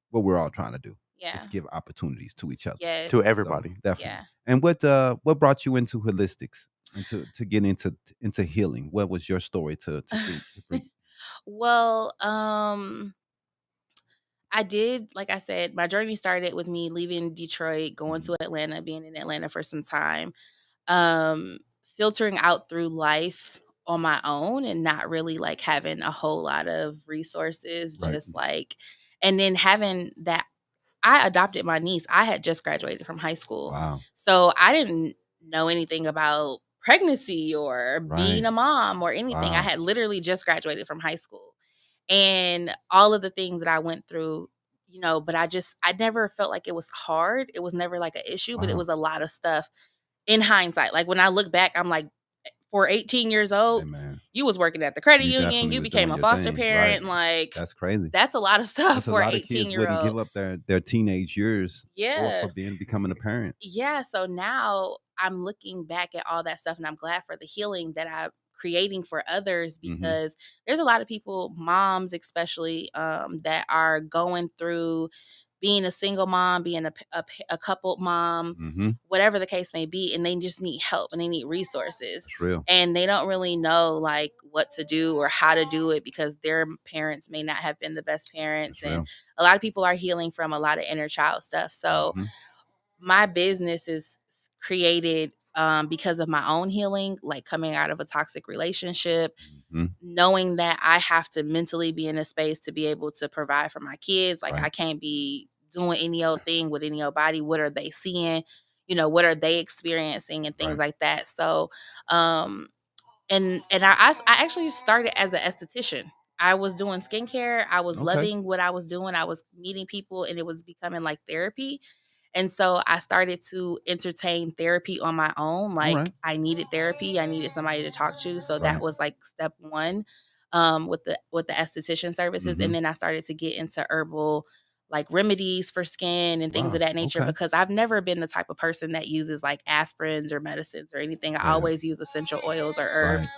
what we're all trying to do. Yeah. Just give opportunities to each other. Yes. To everybody. So, definitely. Yeah. And what brought you into holistics and to get into healing? What was your story to bring? Well, I did, like I said, my journey started with me leaving Detroit, going to Atlanta, being in Atlanta for some time, filtering out through life on my own and not really like having a whole lot of resources, just like, and then having that, I adopted my niece. I had just graduated from high school. Wow. So I didn't know anything about pregnancy or being a mom or anything. Wow. I had literally just graduated from high school. And all of the things that I went through, you know, but I never felt like it was hard. It was never like an issue, but it was a lot of stuff in hindsight. Like when I look back, I'm like, for 18 years old, you was working at the credit union, you became a foster parent. Like that's crazy. That's a lot of stuff for an 18-year-old. Wouldn't give up their teenage years for becoming a parent. Yeah. So now I'm looking back at all that stuff and I'm glad for the healing that I'm creating for others because there's a lot of people, moms especially, that are going through being a single mom, being a coupled mom, whatever the case may be, and they just need help and they need resources. That's real. And they don't really know like what to do or how to do it because their parents may not have been the best parents. That's and real. A lot of people are healing from a lot of inner child stuff. So my business is created because of my own healing, like coming out of a toxic relationship, knowing that I have to mentally be in a space to be able to provide for my kids. Like I can't be doing any old thing with any old body. What are they seeing? You know, what are they experiencing and things like that. So, and I actually started as an esthetician. I was doing skincare. I was loving what I was doing. I was meeting people and it was becoming like therapy. And so I started to entertain therapy on my own. Like I needed therapy. I needed somebody to talk to. So that was like step one with the esthetician services. And then I started to get into herbal like remedies for skin and things of that nature because I've never been the type of person that uses like aspirins or medicines or anything. I always use essential oils or herbs.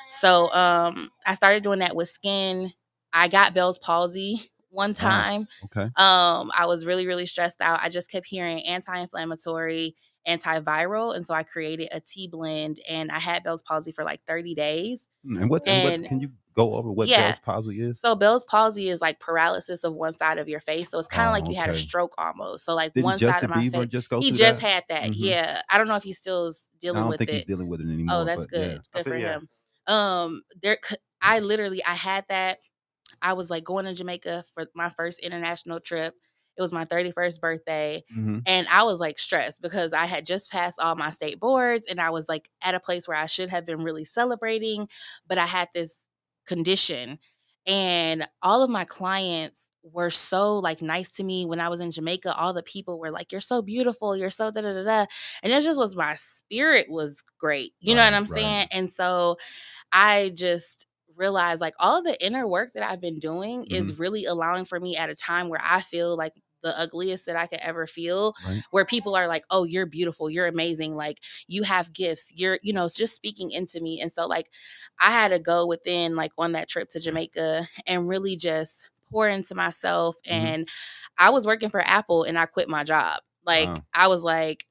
So I started doing that with skin. I got Bell's palsy one time. I was really, really stressed out. I just kept hearing anti-inflammatory antiviral. And so I created a tea blend, and I had Bell's palsy for like 30 days. And what can you go over what Bell's palsy is? So Bell's palsy is like paralysis of one side of your face. So it's kind of like you had a stroke almost. So like one side of my face. He just had that. Yeah. I don't know if he still is dealing with it. I don't think he's dealing with it anymore. Oh, that's good. Yeah. Good for him. I had that. I was like going to Jamaica for my first international trip. It was my 31st birthday. And I was like stressed because I had just passed all my state boards, and I was like at a place where I should have been really celebrating, but I had this condition. And all of my clients were so like nice to me when I was in Jamaica. All the people were like, "You're so beautiful. You're so da da da da." And it just was, my spirit was great. You know what I'm saying? And so I just realized like all of the inner work that I've been doing is really allowing for me at a time where I feel like the ugliest that I could ever feel, where people are like, "Oh, you're beautiful. You're amazing. Like, you have gifts. It's just speaking into me." And so like I had to go within, like, on that trip to Jamaica and really just pour into myself. And I was working for Apple and I quit my job. Like, I was like,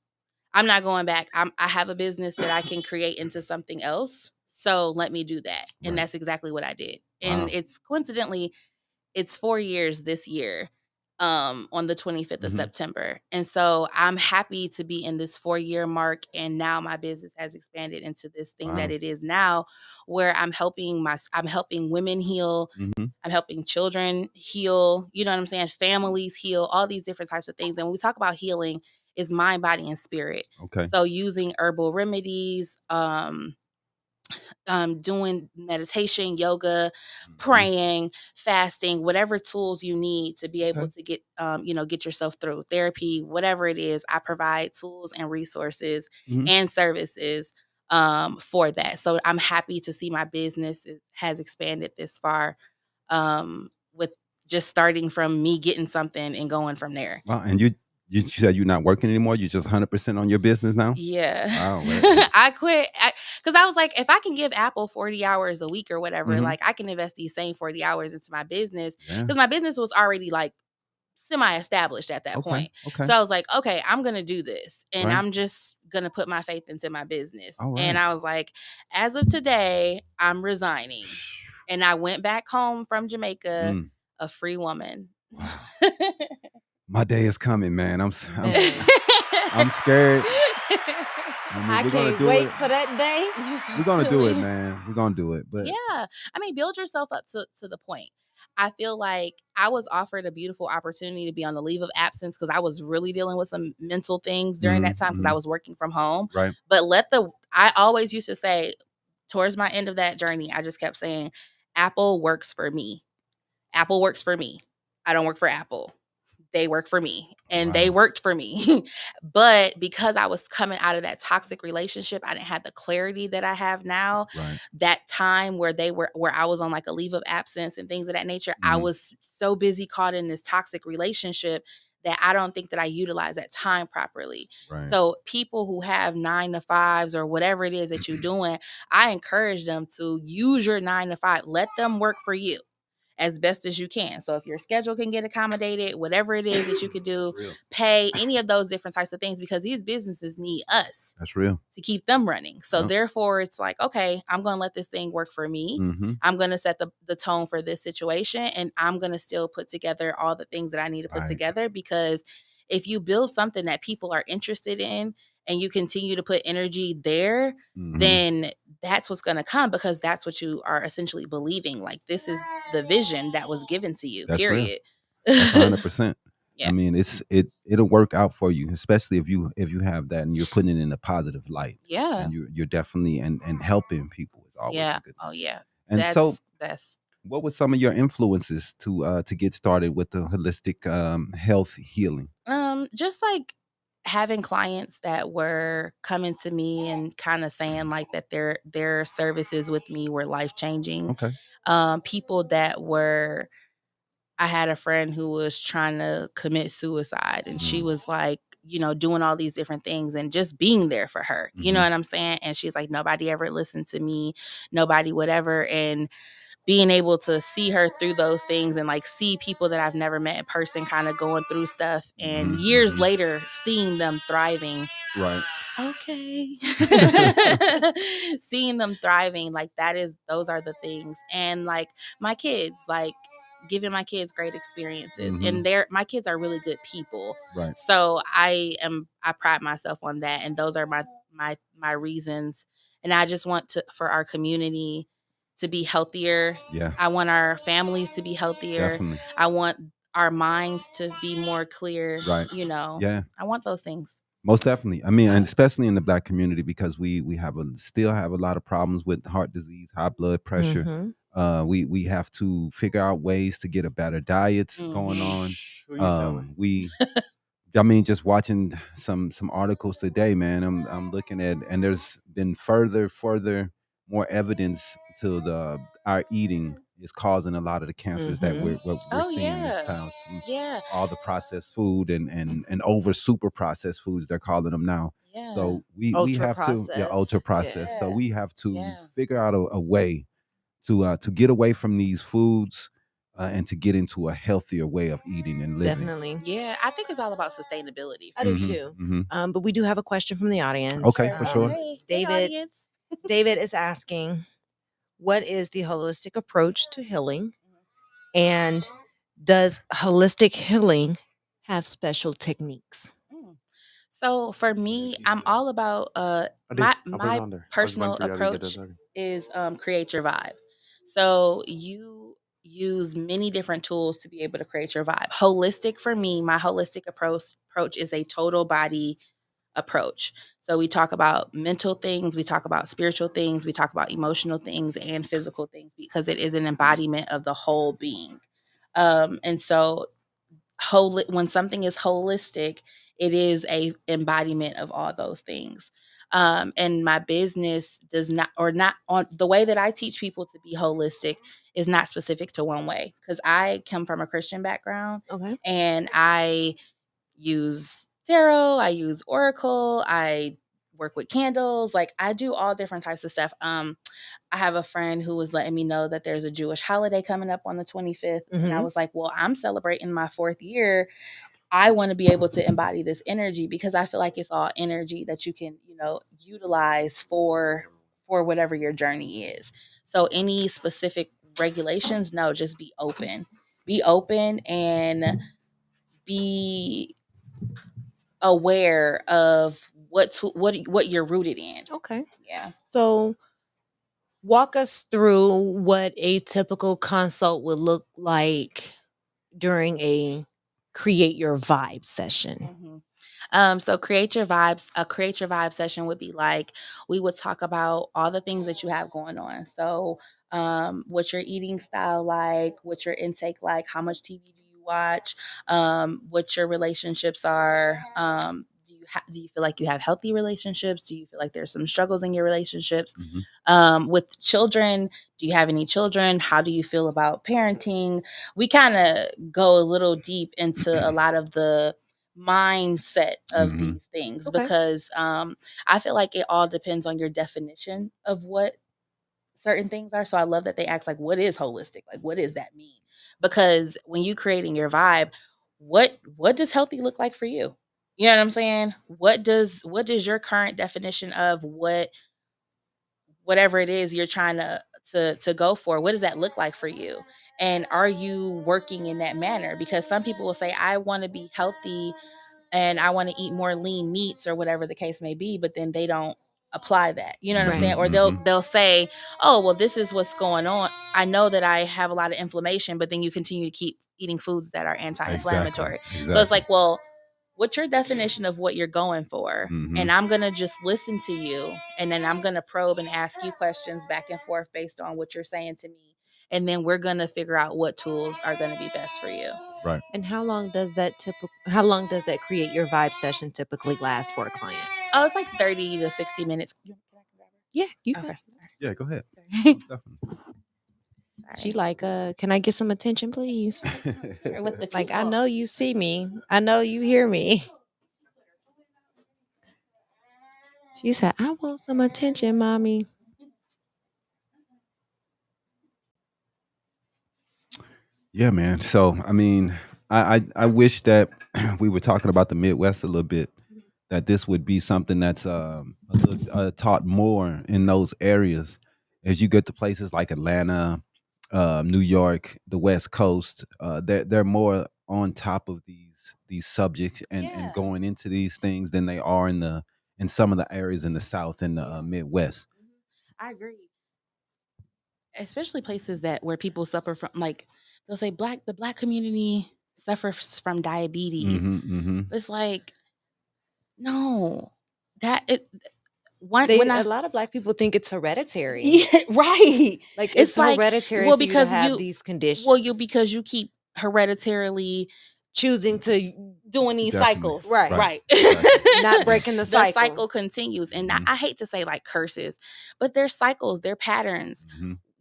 I'm not going back. I have a business that I can create into something else. So let me do that. And that's exactly what I did. And it's coincidentally, it's 4 years this year, on the 25th of September. And so I'm happy to be in this 4-year mark. And now my business has expanded into this thing that it is now, where I'm helping women heal. I'm helping children heal. You know what I'm saying? Families heal, all these different types of things. And when we talk about healing, is mind, body, and spirit. Okay. So using herbal remedies, doing meditation, yoga, praying, fasting, whatever tools you need to be able to get, get yourself through therapy, whatever it is. I provide tools and resources and services for that. So I'm happy to see my business has expanded this far, with just starting from me getting something and going from there. Wow. And you said you're not working anymore. You're just 100% on your business now? Yeah. Wow. Right. I quit because I was like, if I can give Apple 40 hours a week or whatever, like I can invest these same 40 hours into my business, because my business was already like semi-established at that point. Okay. So I was like, okay, I'm going to do this, and I'm just going to put my faith into my business. And I was like, as of today, I'm resigning. And I went back home from Jamaica, a free woman. Wow. My day is coming, man. I'm scared. I can't wait for that day. We're gonna do it, man. We're gonna do it. But yeah, I mean, build yourself up to the point. I feel like I was offered a beautiful opportunity to be on the leave of absence because I was really dealing with some mental things during that time because I was working from home. Right. But I always used to say, towards my end of that journey, I just kept saying, Apple works for me. Apple works for me. I don't work for Apple. They work for me, and they worked for me. But because I was coming out of that toxic relationship, I didn't have the clarity that I have now. Right. That time where I was on like a leave of absence and things of that nature, I was so busy caught in this toxic relationship that I don't think that I utilize that time properly. Right. So people who have 9 to 5s or whatever it is that you're doing, I encourage them to use your 9 to 5. Let them work for you as best as you can. So if your schedule can get accommodated, whatever it is that you could do, pay, any of those different types of things, because these businesses need us. That's real. To keep them running. So therefore it's like, okay, I'm going to let this thing work for me. I'm going to set the tone for this situation, and I'm going to still put together all the things that I need to put together, because if you build something that people are interested in and you continue to put energy there, then that's what's going to come, because that's what you are essentially believing. Like, this is the vision that was given to you, that's period. Real. That's 100%. Yeah. I mean, it'll work out for you, especially if you have that and you're putting it in a positive light. Yeah. And you're definitely and helping people is always a good thing. Oh yeah. And that's what were some of your influences to get started with the holistic health healing? Just like having clients that were coming to me and kind of saying like that their services with me were life-changing. Okay. People that were, I had a friend who was trying to commit suicide, and she was like, doing all these different things and just being there for her. You know what I'm saying? And she's like, nobody ever listened to me, nobody whatever. And being able to see her through those things and like see people that I've never met in person kind of going through stuff and years later seeing them thriving. Right. Okay. Seeing them thriving, like those are the things. And like my kids, like giving my kids great experiences. And my kids are really good people. Right. So I pride myself on that. And those are my reasons. And I just want for our community to be healthier. Yeah. I want our families to be healthier. Definitely. I want our minds to be more clear. Right. Yeah. I want those things. Most definitely. I mean, and especially in the Black community, because we still have a lot of problems with heart disease, high blood pressure. We have to figure out ways to get a better diets going on. I mean, just watching some articles today, man. I'm looking at, and there's been further more evidence to our eating is causing a lot of the cancers that we're seeing in this town. All the processed food and over super processed foods, they're calling them now. So we have to ultra processed. So we have to figure out a way to get away from these foods. And to get into a healthier way of eating and living. Definitely. Yeah, I think it's all about sustainability. I do too. But we do have a question from the audience. Okay, for sure. Hey, David is asking, what is the holistic approach to healing? And does holistic healing have special techniques? So for me, I'm all about my personal approach is create your vibe. So you use many different tools to be able to create your vibe. Holistic for me, my holistic approach is a total body approach. So we talk about mental things, we talk about spiritual things, we talk about emotional things and physical things because it is an embodiment of the whole being. And so when something is holistic, it is a embodiment of all those things. And my business does not, or not on the way that I teach people to be holistic is not specific to one way. Because I come from a Christian background, and I use tarot, I use Oracle, I work with candles, like I do all different types of stuff. I have a friend who was letting me know that there's a Jewish holiday coming up on the 25th. And I was like, well, I'm celebrating my 4th year. I want to be able to embody this energy because I feel like it's all energy that you can, utilize for whatever your journey is. So any specific regulations, no, just be open. Be open and be aware of what you're rooted in. Okay. Yeah. So walk us through what a typical consult would look like during a create your vibe session. So create your vibes. A create your vibe session would be like, we would talk about all the things that you have going on. So what's your eating style like? What's your intake like? How much TV do you watch? What your relationships are? Do you feel like you have healthy relationships? Do you feel like there's some struggles in your relationships? With children, do you have any children? How do you feel about parenting? We kind of go a little deep into a lot of the mindset of these things because I feel like it all depends on your definition of what certain things are. So I love that they ask like, what is holistic? Like, what does that mean? Because when you creating your vibe, what does healthy look like for you? You know what I'm saying? What does your current definition of whatever it is you're trying to go for, what does that look like for you? And are you working in that manner? Because some people will say, I want to be healthy and I want to eat more lean meats or whatever the case may be, but then they don't apply that. You know what I'm saying? Or they'll say, oh, well, this is what's going on. I know that I have a lot of inflammation, but then you continue to keep eating foods that are anti-inflammatory. Exactly. So it's like, well, what's your definition of what you're going for? And I'm going to just listen to you. And then I'm going to probe and ask you questions back and forth based on what you're saying to me. And then we're going to figure out what tools are going to be best for you. Right. And how long does that create your vibe session typically last for a client? Oh, it's like 30 to 60 minutes. Yeah, you can. Yeah, go ahead. She like, can I get some attention, please? With the like, I know you see me. I know you hear me. She said, I want some attention, mommy. Yeah, man. So I mean, I wish that we were talking about the Midwest a little bit. That this would be something that's a little taught more in those areas as you get to places like Atlanta, New York, the West Coast. They're more on top of these subjects and Yeah. going into these things than they are in some of the areas in the South and the Midwest. I agree. Especially places that where people suffer from, like they'll say the black community suffers from diabetes. It's like, no, that it one when A lot of Black people think it's hereditary. yeah, right. Like it's like, hereditary well, for you to because have these conditions. well, because you keep hereditarily choosing to doing these Definitely. cycles, Right. right. not breaking the cycle. The cycle continues, and I hate to say like curses, but there's cycles, they're patterns.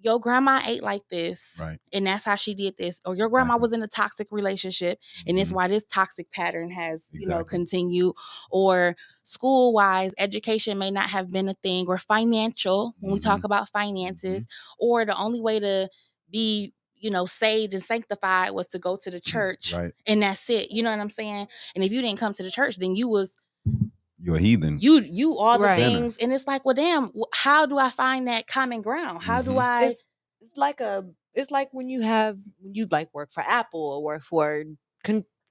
Your grandma ate like this, Right. and that's how she did this. Or your grandma was in a toxic relationship, and it's why this toxic pattern has, continued. Or school wise, education may not have been a thing, or financial, when we talk about finances, or the only way to be, saved and sanctified was to go to the church, Right. and that's it. You know what I'm saying? And if you didn't come to the church, then you're a heathen. You all the Right. things, and it's like, well, damn, how do I find that common ground? How do I? It's like when you like work for Apple or work for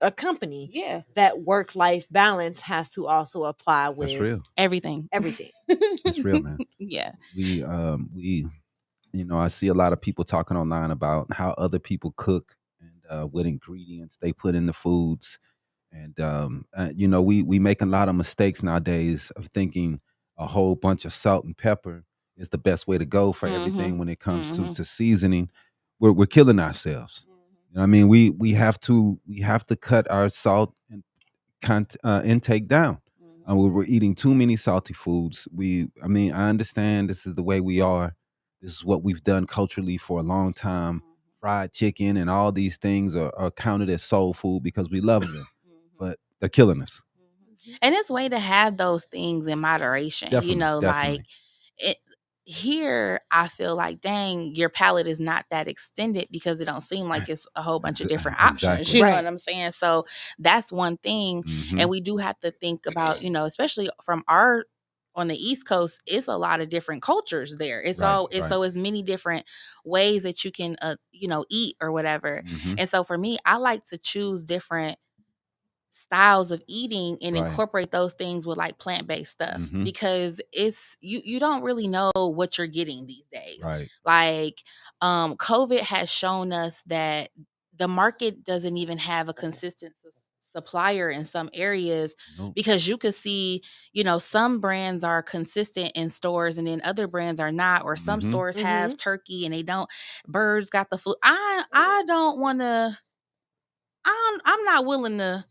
a company. Yeah, that work-life balance has to also apply with That's real. everything. It's real, man. Yeah. We I see a lot of people talking online about how other people cook and what ingredients they put in the foods. And we make a lot of mistakes nowadays of thinking a whole bunch of salt and pepper is the best way to go for everything when it comes to seasoning. We're killing ourselves. You know what I mean? We have to cut our salt and intake down. We're eating too many salty foods. I understand this is the way we are. This is what we've done culturally for a long time. Fried chicken and all these things are counted as soul food because we love them, but they're killing us. And it's way to have those things in moderation. Definitely. Like it. Here, I feel like, dang, your palate is not that extended because it don't seem like it's a whole bunch of different options. Exactly. You know what I'm saying? So that's one thing. And we do have to think about, especially from on the East Coast, it's a lot of different cultures there. It's so as many different ways that you can, eat or whatever. And so for me, I like to choose different styles of eating and incorporate those things with like plant-based stuff because it's you don't really know what you're getting these days. Like COVID has shown us that the market doesn't even have a consistent supplier in some areas because you could see, some brands are consistent in stores and then other brands are not, or some stores have turkey and they don't. Birds got the flu. I don't want to. I'm not willing to.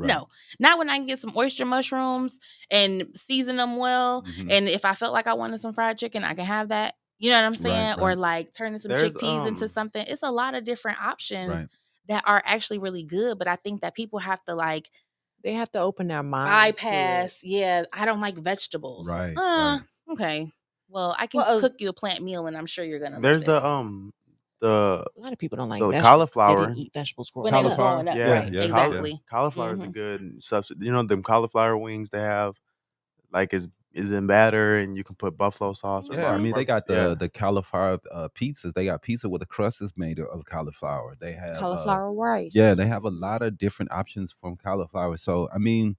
No, not when I can get some oyster mushrooms and season them well. And if I felt like I wanted some fried chicken, I can have that. You know what I'm saying? Or like turning some chickpeas into something. It's a lot of different options that are actually really good. But I think that people have to they have to open their minds. Bypass. Yeah, I don't like vegetables. Right. Okay. Well, I can cook you a plant meal, and I'm sure you're gonna. There's a lot of people don't like vegetables. Cauliflower. They didn't eat vegetables when they was growing up. Yeah, Right. Exactly. Cauliflower is a good substitute. Them cauliflower wings they have, like is in batter, and you can put buffalo sauce. Yeah, I mean they got the cauliflower pizzas. They got pizza with the crust is made of cauliflower. They have cauliflower rice. Yeah, they have a lot of different options from cauliflower. So I mean,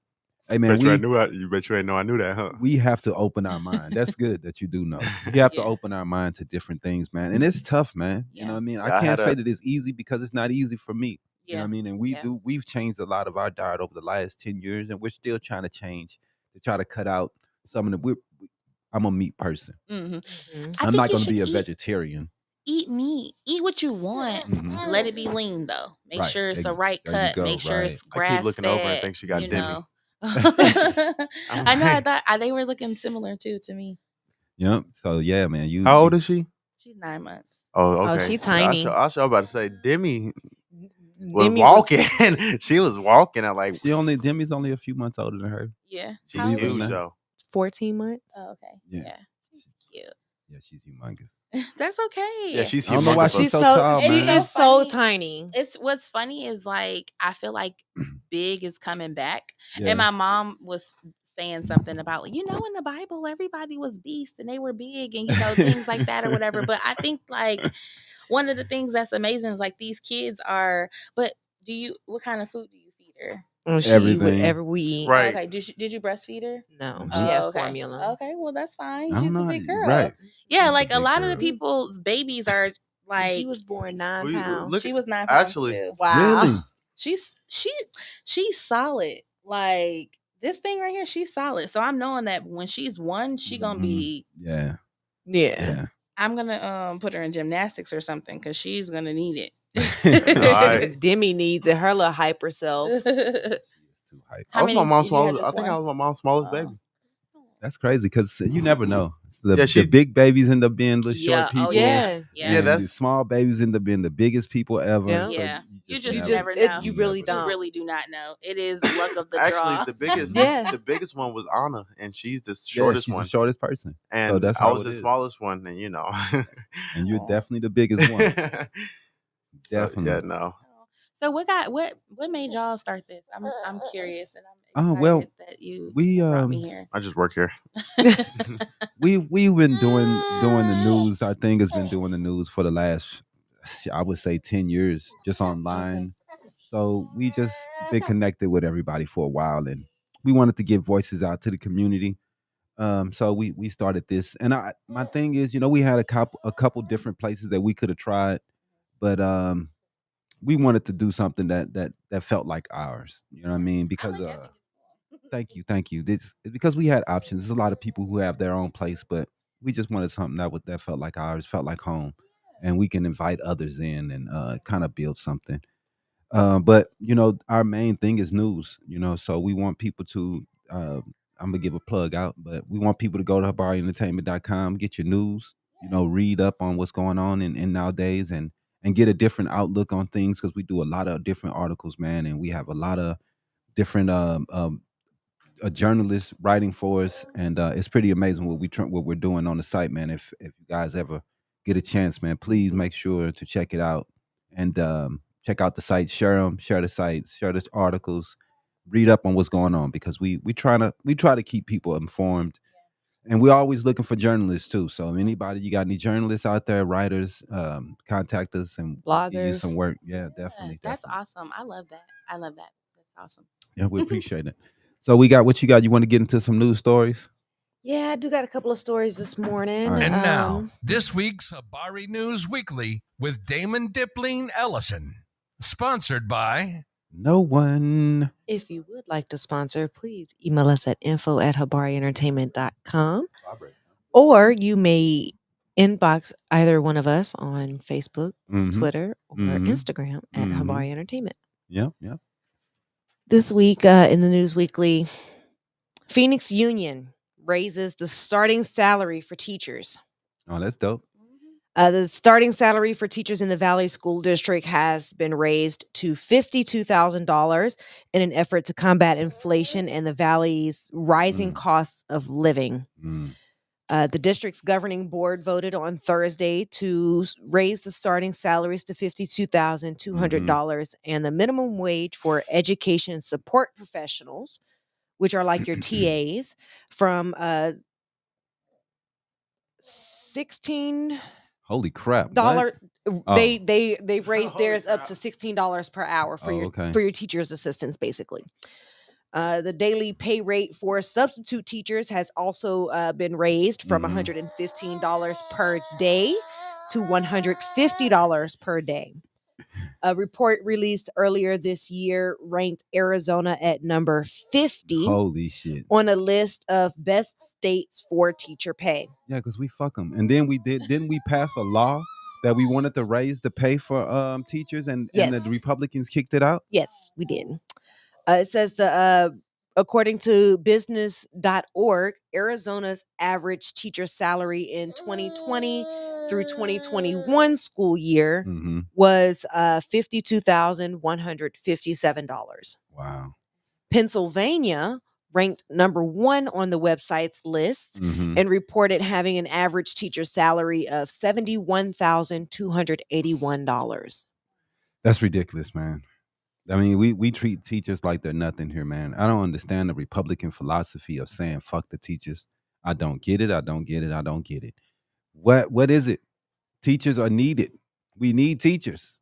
hey man, you bet you ain't know I knew that, huh? We have to open our mind. That's good that you do know. You have to open our mind to different things, man. And it's tough, man. You know what I mean? I can't say that it's easy because it's not easy for me. You know what I mean? And we've changed a lot of our diet over the last 10 years, and we're still trying to change to try to cut out some of the. I'm a meat person. I'm not going to be a vegetarian. Eat meat. Eat what you want. Let it be lean though. Make sure it's the right cut. Make sure it's grass-fed. I keep looking over and think she got Demi. I know. I thought they were looking similar too to me. Yep. So yeah, man. How old is she? She's 9 months. Oh, okay. Oh, she tiny. I was about to say Demi was walking. She was walking at like. Demi's only a few months older than her. Yeah. She's huge though. 14 months. Oh, okay. Yeah. She's cute. Yeah, she's humongous. That's okay. Yeah, she's I don't know why humongous. she's so tall, man. She's so tiny. It's what's funny is like I feel like big is coming back. Yeah. And my mom was saying something about, in the Bible, everybody was beasts and they were big and things like that or whatever. But I think like one of the things that's amazing is like these kids are. But what kind of food do you feed her? She eat whatever we eat. Right. Okay. Did you breastfeed her? No, she had formula. Okay, well that's fine. I don't She's a know, big girl. right. Yeah, She's like a a big lot of girl. the people's babies are like. She was born 9 pounds. She was 9 pounds actually, too. Wow. Really? She's solid. Like this thing right here, she's solid. So I'm knowing that when she's 1, she gonna be. Yeah. I'm gonna put her in gymnastics or something because she's gonna need it. Demi needs it. Her little hyper self. She's too hype. I was my mom's smallest. I think I was my mom's smallest baby. That's crazy because you never know. The big babies end up being the short people. Yeah, the small babies end up being the biggest people ever. Yeah. So you just never know. You really don't. You really do not know. It is luck of the draw. Actually, the biggest one was Anna, and she's the shortest she's one. The shortest person. And so that's I was the smallest one, and and you're definitely the biggest one. Definitely. Yeah, no. So what made y'all start this? I'm curious, and I'm excited that you brought me here. I just work here. We've been doing the news. Our thing has been doing the news for the last, I would say, 10 years, just online. So we just been connected with everybody for a while, and we wanted to get voices out to the community. So we started this, and my thing is, we had a couple different places that we could have tried, but we wanted to do something that felt like ours. You know what I mean? Because thank you. This because we had options. There's a lot of people who have their own place, but we just wanted something that felt like ours, felt like home, and we can invite others in and kind of build something. But our main thing is news. So we want people to. I'm gonna give a plug out, but we want people to go to habarientertainment.com, get your news. Read up on what's going on in nowadays, and get a different outlook on things because we do a lot of different articles, man, and we have a lot of different journalists writing for us, and it's pretty amazing what we're doing on the site, man. If you guys ever get a chance, man, please make sure to check it out and check out the site, share the sites, share the articles, read up on what's going on because we try to keep people informed. And we're always looking for journalists too. So anybody, you got any journalists out there, writers, contact us and bloggers, give you some work. Yeah, definitely. That's awesome. I love that. That's awesome. Yeah, we appreciate it. So we got what you got. You want to get into some news stories? Yeah, I do got a couple of stories this morning. Right. And now, this week's Habari News Weekly with Damon Dipling Ellison, sponsored by No One. If you would like to sponsor, please email us at info@habarientertainment.com, or you may inbox either one of us on Facebook, Twitter, or Instagram at Habari Entertainment. Yeah. This week in the News Weekly, Phoenix Union raises the starting salary for teachers. Oh, that's dope. The starting salary for teachers in the Valley School District has been raised to $52,000 in an effort to combat inflation and the Valley's rising costs of living. The district's governing board voted on Thursday to raise the starting salaries to $52,200 and the minimum wage for education support professionals, which are like your TAs, from $16. Holy crap! They've raised theirs up to $16 per hour for your teachers' assistants, basically. The daily pay rate for substitute teachers has also been raised from $115 per day to $150 per day. A report released earlier this year ranked Arizona at number 50. Holy shit. On a list of best states for teacher pay. Yeah, because we fuck them. And then didn't we pass a law that we wanted to raise the pay for teachers and the Republicans kicked it out? Yes, we did. It says according to business.org, Arizona's average teacher salary in 2020 through 2021 school year was $52,157. Wow. Pennsylvania ranked number 1 on the website's list and reported having an average teacher salary of $71,281. That's ridiculous, man. I mean, we treat teachers like they're nothing here, man. I don't understand the Republican philosophy of saying fuck the teachers. I don't get it. I don't get it. I don't get it. What is it? Teachers are needed. We need teachers.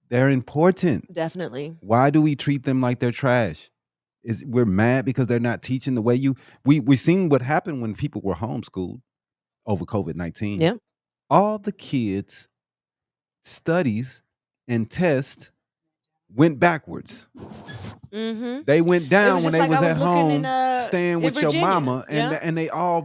They're important. Definitely. Why do we treat them like they're trash? We're mad because they're not teaching the way we seen what happened when people were homeschooled over COVID-19. Yep. All the kids' studies and tests went backwards. They went down when they was at home staying with your mama, and they all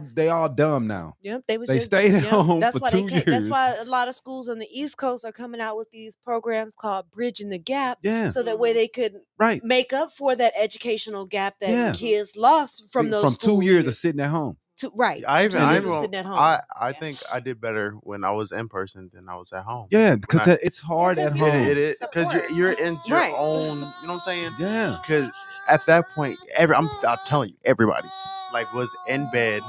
dumb now. Yep, they stayed at home that's for why 2 years. That's why a lot of schools on the East Coast are coming out with these programs called Bridging the Gap. Yeah. So that way they could make up for that educational gap that kids lost from those 2 years of sitting at home. Right. I sitting at home. I think I did better when I was in person than I was at home. Yeah, because it's hard at home. It is because you're in your own. You know what I'm saying? Yeah. Because at that point, I'm telling you, everybody like was in bed,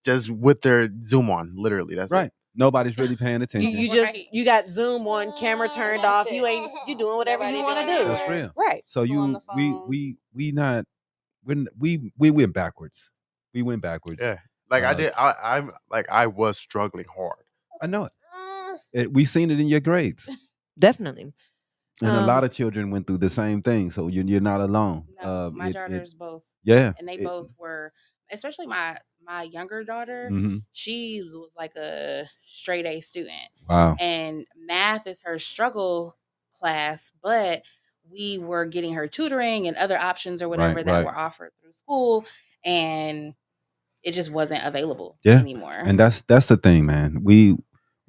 just with their Zoom on. Literally, that's right. It. Nobody's really paying attention. You got Zoom on, camera turned off. You doing whatever you want to do. That's real. Right. So we went backwards. We went backwards. Yeah. Like I did. I was struggling hard. I know it. We seen it in your grades. Definitely. And a lot of children went through the same thing. So you're not alone. No, my daughters both. Yeah. And they both were, especially my younger daughter, she was like a straight A student. Wow. And math is her struggle class, but we were getting her tutoring and other options or whatever that were offered through school, and it just wasn't available anymore. And that's the thing, man. We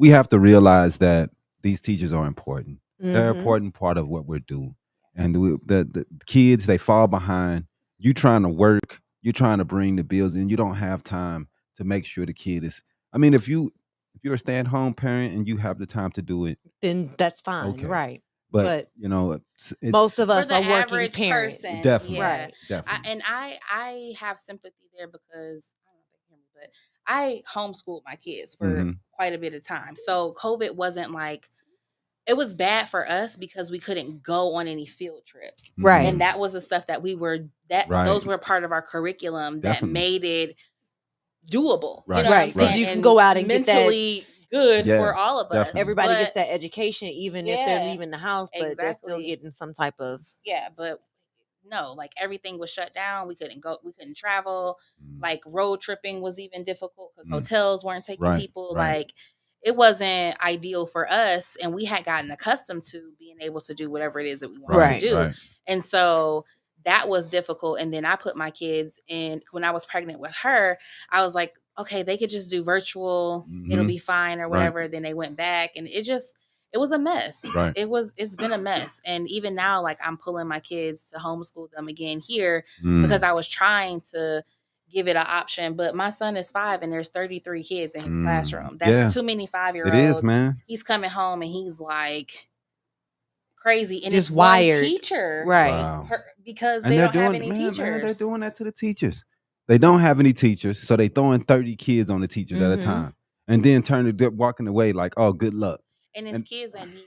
have to realize that these teachers are important. They're an important part of what we're doing. And the kids, they fall behind. You trying to work, you're trying to bring the bills in. You don't have time to make sure the kid is. I mean, if you're a stay-at-home parent and you have the time to do it, then that's fine, right? But you know, most of us are working parents. Person, definitely, right? Definitely. I have sympathy there because I don't know if they hear me, but I homeschooled my kids for quite a bit of time. So COVID wasn't like. It was bad for us because we couldn't go on any field trips. Right. And that was the stuff that those were part of our curriculum that made it doable. Right. You know what I'm saying? Because you can go out and mentally good for all of us. Everybody gets that education, even if they're leaving the house, but they're still getting some type of. Yeah, but no, like everything was shut down. We couldn't travel. Like road tripping was even difficult because hotels weren't taking people. Like it wasn't ideal for us, and we had gotten accustomed to being able to do whatever it is that we wanted to do. And so that was difficult. And then I put my kids in, when I was pregnant with her, I was like, okay, they could just do virtual. It'll be fine or whatever. Then they went back, and it was a mess. It's been a mess. And even now, like I'm pulling my kids to homeschool them again here because I was trying to give it an option, but my son is 5 and there's 33 kids in his classroom. That's too many 5-year-olds. It is, man. He's coming home and he's like crazy, and just it's wired. one teacher, right? Wow. Because they don't have any teachers. Man, they're doing that to the teachers. They don't have any teachers, so they throwing 30 kids on the teachers at a time, and then walking away like, "Oh, good luck." And it's kids that need.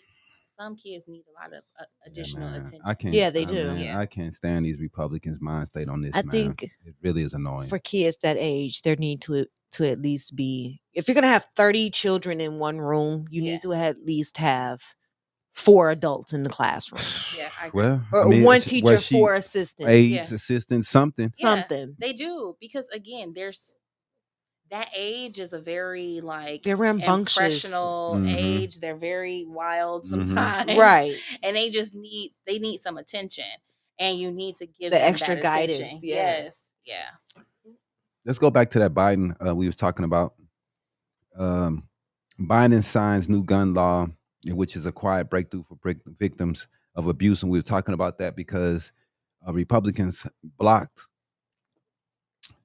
Some kids need a lot of additional attention. They do. I can't stand these Republicans' mind state on this. I think it really is annoying. For kids that age, there need to at least be. If you're gonna have 30 children in one room, you need to at least have 4 adults in the classroom. Yeah, I agree. Well, or one teacher, 4 assistants, aides, assistants, something. They do, because again, that age is a very they're rambunctious, impressional age. They're very wild sometimes, right? And they need some attention, and you need to give the them extra that guidance. Attention. Yes, yeah. Let's go back to that Biden we was talking about. Biden signs new gun law, which is a quiet breakthrough for victims of abuse, and we were talking about that because Republicans blocked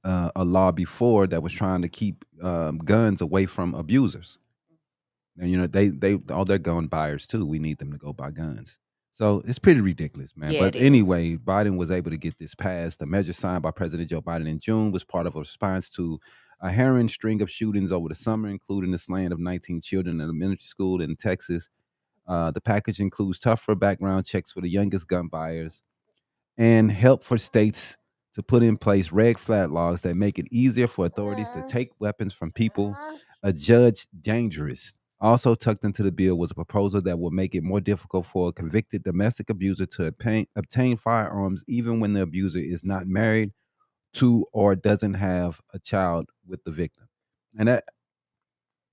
a law before that was trying to keep guns away from abusers. And you know, they all their gun buyers too. We need them to go buy guns. So it's pretty ridiculous, man. Yeah, But it is. anyway, Biden was able to get this passed. The measure signed by President Joe Biden in June was part of a response to a harrowing string of shootings over the summer, including the slaying of 19 children in elementary school in Texas. The package includes tougher background checks for the youngest gun buyers and help for states to put in place red flag laws that make it easier for authorities to take weapons from people adjudged dangerous. Also tucked into the bill was a proposal that will make it more difficult for a convicted domestic abuser to obtain firearms even when the abuser is not married to or doesn't have a child with the victim. And that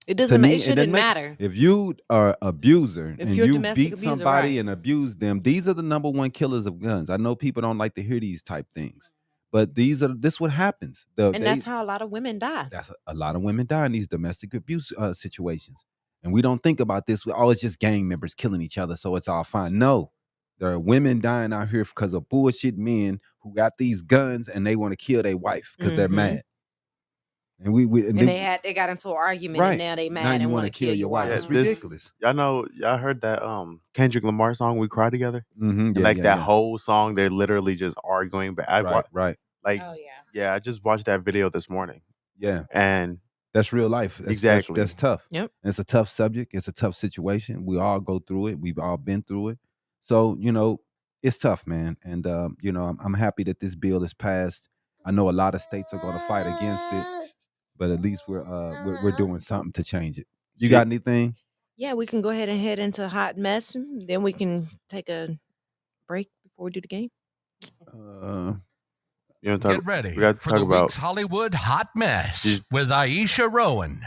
It to doesn't. me, It shouldn't matter. if you are abuser If and you're a you domestic beat abuser, somebody right. and abuse them, these are the number one killers of guns. I know people don't like to hear these type things, but this what happens. And that's how a lot of women die. That's a lot of women die in these domestic abuse situations, and we don't think about this. Oh, it's just gang members killing each other, so it's all fine. No, there are women dying out here because of bullshit men who got these guns and they want to kill their wife because they're mad. And they got into an argument, right. And now they Now mad you and want to kill your wife. It's Yeah, ridiculous. Y'all heard that Kendrick Lamar song "We Cry Together"? Mm-hmm. And that whole song, they're literally just arguing. But right. Like, Oh yeah. Yeah, I just watched that video this morning. Yeah, and that's real life. Exactly. That's tough. Yep. And it's a tough subject. It's a tough situation. We all go through it. We've all been through it. So it's tough, man. And I'm happy that this bill is passed. I know a lot of states are going to fight against it, but at least we're doing something to change it. You got anything? Yeah, we can go ahead and head into hot mess. Then we can take a break before we do the game. Get ready for the week's Hollywood Hot Mess with Iesha Rowan.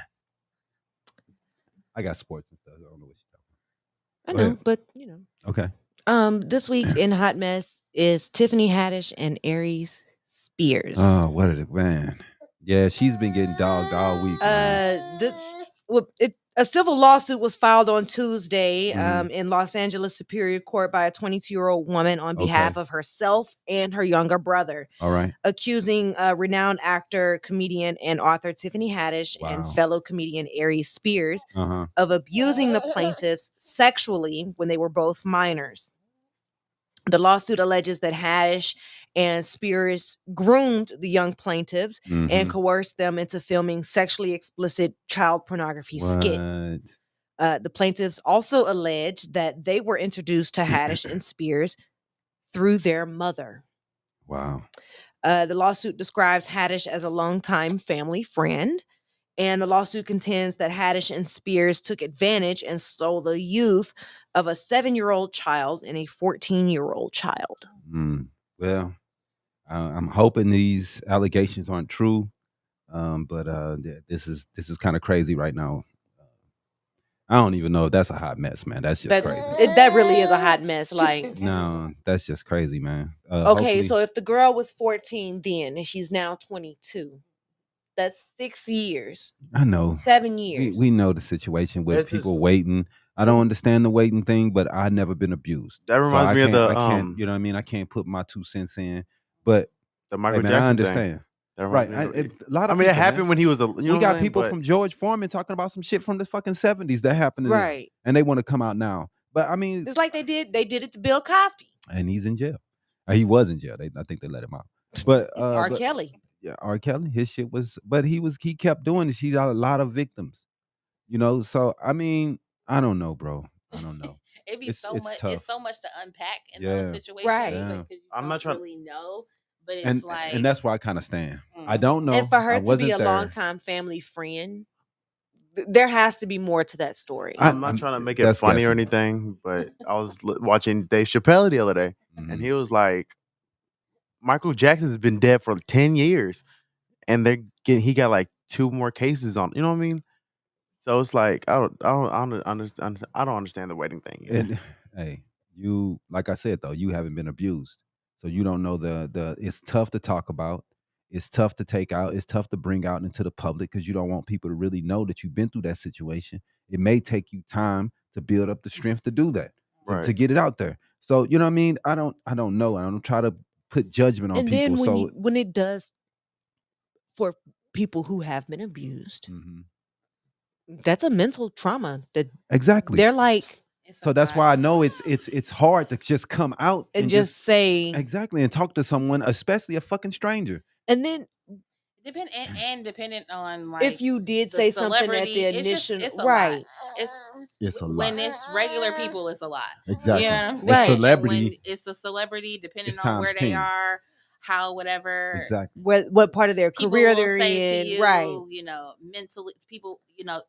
I got sports and stuff. I don't know what you're talking about. But Okay. This week in Hot Mess is Tiffany Haddish and Aries Spears. Oh, what a man! Yeah, she's been getting dogged all week. A civil lawsuit was filed on Tuesday in Los Angeles Superior Court by a 22-year-old woman on behalf of herself and her younger brother. All right. Accusing renowned actor, comedian, and author Tiffany Haddish and fellow comedian Aries Spears of abusing the plaintiffs sexually when they were both minors. The lawsuit alleges that Haddish and Spears groomed the young plaintiffs and coerced them into filming sexually explicit child pornography skits. The plaintiffs also allege that they were introduced to Haddish and Spears through their mother. Wow. The lawsuit describes Haddish as a longtime family friend, and the lawsuit contends that Haddish and Spears took advantage and stole the youth of a 7-year-old child and a 14-year-old child. Well, I'm hoping these allegations aren't true, but this is kind of crazy right now. I don't even know if that's a hot mess, man. That's just crazy. That really is a hot mess. Like, no, that's just crazy, man. Okay, so if the girl was 14 then and she's now 22, that's 6 years. I know. 7 years. We know the situation with people waiting. I don't understand the waiting thing, but I've never been abused. That reminds me of I can't, you know what I mean? I can't put my 2 cents in, but the Michael Jackson I understand. Thing. Right. A lot of it happened when he was we got people from George Foreman talking about some shit from the fucking 70s that happened. Right. And they want to come out now. But I mean, it's like they did it to Bill Cosby. And he's in jail. He was in jail. I think they let him out. But R. Kelly. Yeah, R. Kelly, his shit was, but he kept doing it. He got a lot of victims, so I mean, I don't know, bro. I don't know. It's so much to unpack in Yeah. those situations. Right. Yeah. So, I'm not trying to really know, but it's and that's where I kind of stand. I don't know. And for her to be a longtime family friend, there has to be more to that story. I'm not trying to make it funny or anything, but I was watching Dave Chappelle the other day, and he was like, Michael Jackson's been dead for 10 years, and he got like 2 more cases on. You know what I mean? So it's like I don't understand the waiting thing. And hey, you, like I said though, you haven't been abused, so you don't know the. It's tough to talk about. It's tough to take out. It's tough to bring out into the public because you don't want people to really know that you've been through that situation. It may take you time to build up the strength to do that, to get it out there. So you know what I mean? I don't know. I don't try to put judgment on and people. Then when it does for people who have been abused, that's a mental trauma. That exactly they're like, So that's why I know it's hard to just come out and just say exactly and talk to someone, especially a fucking stranger. And then dependent on like if you did say something at the initial, it's a right? lot. It's a lot. When it's regular people, it's a lot. Exactly. You know what I'm A saying? celebrity, And when it's a celebrity, depending it's on where times they 10. are, how whatever. Exactly. What part of their People career will they're say in, to you, right? You know, mentally, people, you know,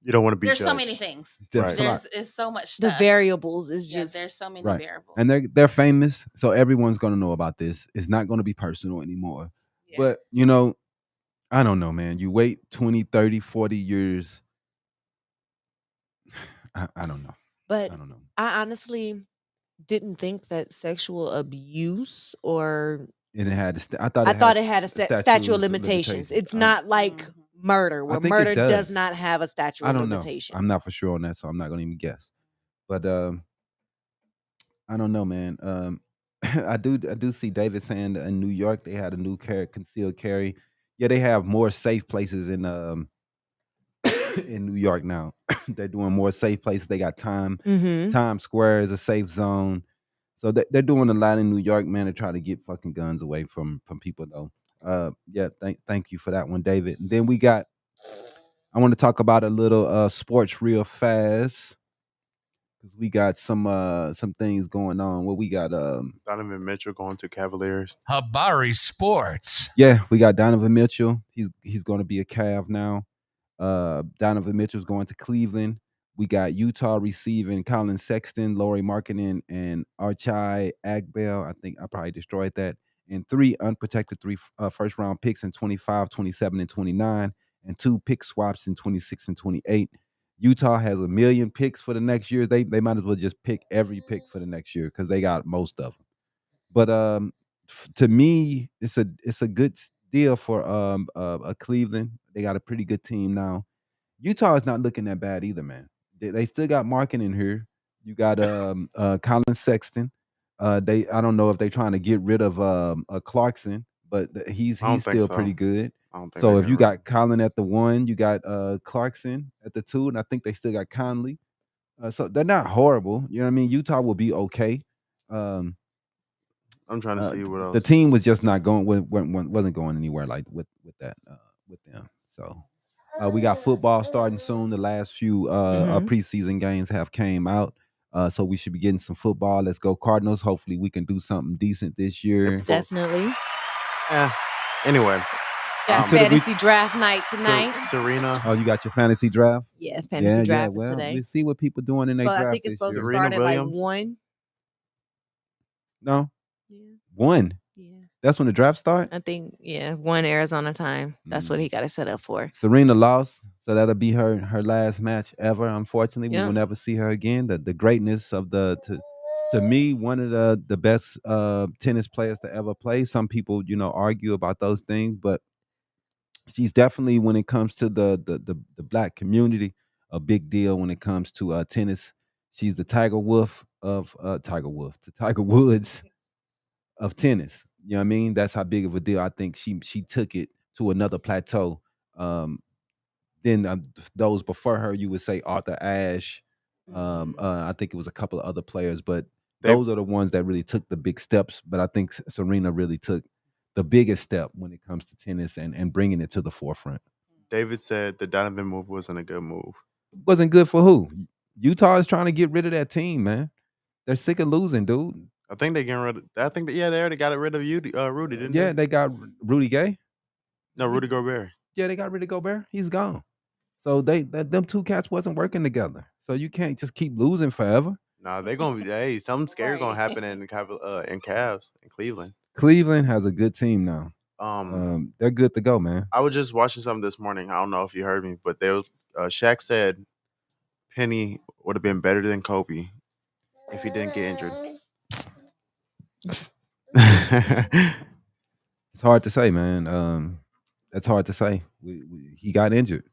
You don't want to be there's judged. so many things. Right. There's so much stuff. The variables is just there's so many right. variables. And they're famous, so everyone's gonna know about this. It's not gonna be personal anymore. Yeah. But you know, I don't know, man. You wait 20, 30, 40 years. I don't know. But I don't know. I honestly didn't think that sexual abuse or And it had I thought it had a statute of limitations. It's not like murder, where think it murder does does. not have a statute I of don't know. limitations. I'm not for sure on that, so I'm not gonna even guess. But I don't know, man. I do see David saying that in New York they had a new concealed carry. Yeah, they have more safe places in in New York now. They're doing more safe places. They got Times Square is a safe zone. So they're doing a lot in New York, man, to try to get fucking guns away from people though. Yeah, thank you for that one, David. And then we got I want to talk about a little sports real fast. Because we got some things going on. What we got Donovan Mitchell going to Cavaliers. Habari Sports. Yeah, we got Donovan Mitchell. He's going to be a Cav now. Donovan Mitchell's going to Cleveland. We got Utah receiving Colin Sexton, Laurie Markkinen, and Archai Agbell. I think I probably destroyed that. And 3 unprotected first round picks in 25, 27, and 29, and 2 pick swaps in 26 and 28. Utah has 1 million picks for the next year. They might as well just pick every pick for the next year because they got most of them. But to me, it's a good deal for a Cleveland. They got a pretty good team now. Utah is not looking that bad either, man. They still got Markin in here. You got Colin Sexton. I don't know if they're trying to get rid of Clarkson, but he's still pretty good. So if you got Colin at the 1, you got Clarkson at the 2, and I think they still got Conley. So they're not horrible. You know what I mean? Utah will be okay. I'm trying to see what else. The team was just not going wasn't going anywhere like with that with them. So we got football starting soon. The last few preseason games have came out. So we should be getting some football. Let's go Cardinals. Hopefully we can do something decent this year. Definitely. Anyway. Got fantasy draft night tonight. Serena. Oh, you got your fantasy draft? Yeah, fantasy draft is today. We'll see what people doing in their draft. I think it's supposed to start at like 1. No. Yeah. 1. Yeah. That's when the draft starts? I think, 1 Arizona time. That's what he got it set up for. Serena lost, so that'll be her last match ever. Unfortunately, we will never see her again. The greatness of to me, one of the best tennis players to ever play. Some people, argue about those things, but she's definitely, when it comes to the black community, a big deal when it comes to tennis. She's the Tiger Woods of tennis. You know what I mean? That's how big of a deal. I think she took it to another plateau. Then those before her, you would say Arthur Ashe. I think it was a couple of other players, but those are the ones that really took the big steps. But I think Serena really took the biggest step when it comes to tennis and bringing it to the forefront. David said the Donovan move wasn't a good move. Wasn't good for who? Utah is trying to get rid of that team, man. They're sick of losing, dude. I think they getting rid of. I think they already got rid of Rudy, didn't they? Yeah, they got Rudy Gay. No, Rudy Gobert. Yeah, they got rid of Gobert. He's gone. So them 2 cats wasn't working together. So you can't just keep losing forever. Nah, they're gonna be. Hey, something scary gonna happen in Cavs in Cleveland. Cleveland has a good team now. They're good to go, man. I was just watching something this morning. I don't know if you heard me, but there was Shaq said Penny would have been better than Kobe if he didn't get injured. It's hard to say, man. That's hard to say. He got injured.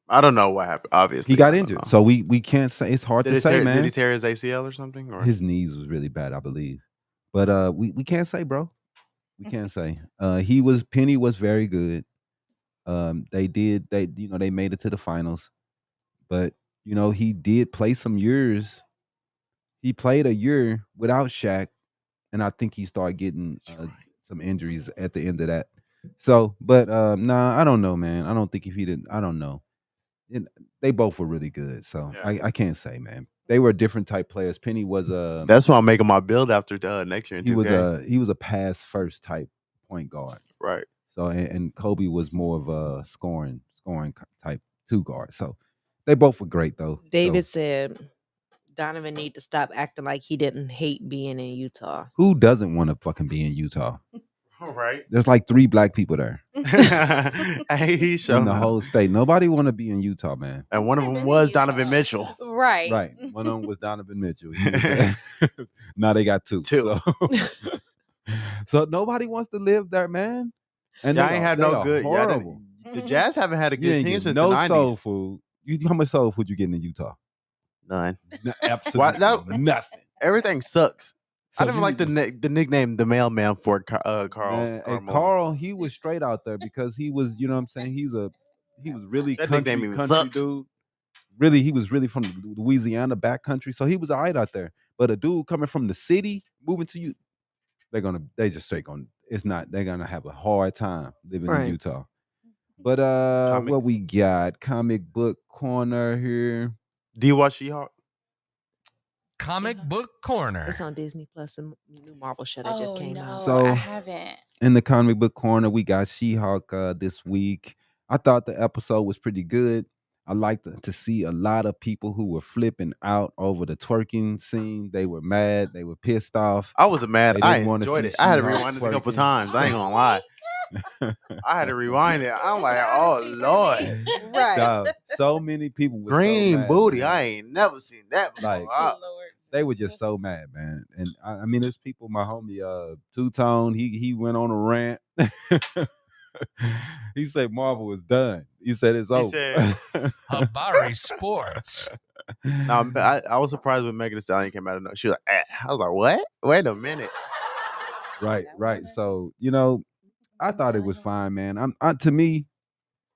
I don't know what happened. Obviously, he got injured, so we can't say. It's hard to say, man. Did he tear his ACL or something? Or? His knees was really bad, I believe. But we can't say, bro. We can't say. Penny was very good. They made it to the finals, but he did play some years. He played a year without Shaq, and I think he started getting some injuries at the end of that. So, but nah, I don't know, man. I don't think if he didn't, I don't know. And they both were really good, so I can't say, man. They were different type players. Penny was a. That's why I'm making my build after next year. In he 2K. was a pass first type point guard, right? So and Kobe was more of a scoring type 2 guard. So they both were great though. David So, said Donovan need to stop acting like he didn't hate being in Utah. who doesn't want to fucking be in Utah? Right. There's like 3 black people there. He in the whole state. Nobody want to be in Utah, man. And one of them was Donovan Mitchell. Right. Right. One of them was Donovan Mitchell. Now they got 2. So nobody wants to live there, man. And y'all ain't had no good. Horrible. The Jazz haven't had a good team since no the 90s. Soul food. How much soul food you getting in Utah? None. No, absolutely nothing. Everything sucks. So I didn't like the nickname the mailman for Carl. Man, and Carl, he was straight out there because he was, you know what I'm saying? He was really That country sucks. dude. Really, he was really from Louisiana backcountry, so he was all right out there. But a dude coming from the city, moving to you, they're gonna have a hard time living in Utah. But what we got? Comic book corner here. Do you watch She-Hulk? Comic book corner. It's on Disney Plus, the new Marvel show that just came out. So I haven't. In the comic book corner, we got She-Hulk this week. I thought the episode was pretty good. I liked to see a lot of people who were flipping out over the twerking scene. They were mad. They were pissed off. I wasn't mad. I enjoyed it. I had to She-Hulk rewind it a couple twerking. times. I ain't gonna lie. I had to rewind it. I'm like, oh Lord. Right. Dog, so many people were Green so mad, booty. man. I ain't never seen that before. Like, they were just so mad, man. And I mean, there's people. My homie, Two Tone, he went on a rant. He said Marvel was done. He said it's over. Said, Habari Sports. No, I was surprised when Megan Thee Stallion came out of nowhere. She was like, I was like, what? Wait a minute. Right. So I thought it was fine, man. To me,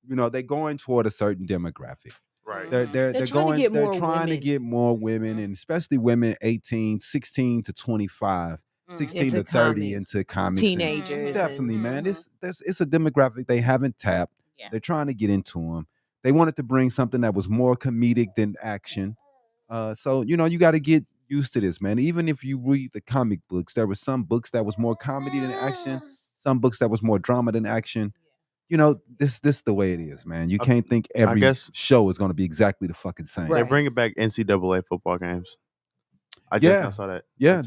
they're going toward a certain demographic. Right. They're trying to get more women, and especially women 16 to 25. 16 into to 30 comics. into comics. Teenagers. Definitely, man. It's a demographic they haven't tapped. Yeah. They're trying to get into them. They wanted to bring something that was more comedic than action. So, you got to get used to this, man. Even if you read the comic books, there were some books that was more comedy than action, some books that was more drama than action. This the way it is, man. You can't think every show is going to be exactly the fucking same. They're bringing back NCAA football games. I just now saw that. Yeah,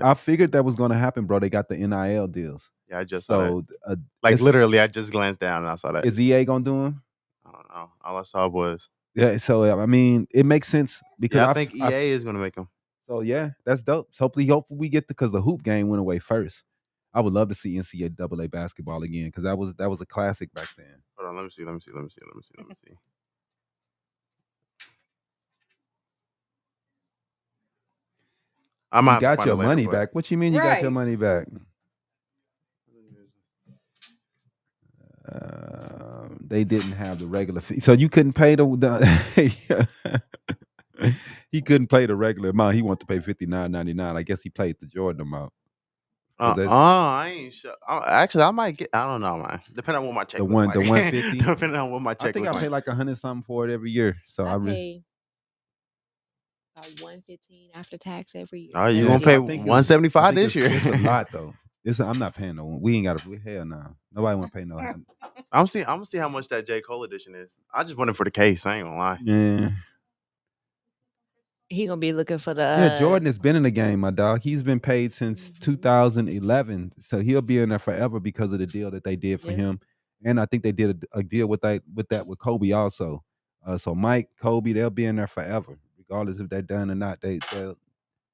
I figured that was going to happen, bro. They got the NIL deals. Yeah, I just saw that. Literally, I just glanced down and I saw that. Is EA going to do them? I don't know. All I saw was. Yeah, so I mean, it makes sense because I think EA is going to make them. So yeah, that's dope. So hopefully we get because the hoop game went away first. I would love to see NCAA basketball again because that was a classic back then. Hold on, let me see. You got your money back. What you mean you got your money back? They didn't have the regular fee, so you couldn't pay the he couldn't pay the regular amount. He wanted to pay $59.99. I guess he paid the Jordan amount. I ain't sure. Actually, I might get. I don't know, man. Depending on what my check. The 150. Depending on what my check. I think I pay like $100 something for it every year. So I pay about $115 after tax every year. Oh, you gonna pay $175 this year? It's a lot though. I'm not paying no one. We ain't got to. Hell no. Nobody want to pay no. I'm gonna see how much that J. Cole edition is. I just want it for the case. I ain't gonna lie. Yeah. He gonna be looking for the. Yeah, Jordan has been in the game, my dog. He's been paid since 2011, so he'll be in there forever because of the deal that they did for him. And I think they did a deal with that with Kobe also. So Mike, Kobe, they'll be in there forever, regardless if they're done or not.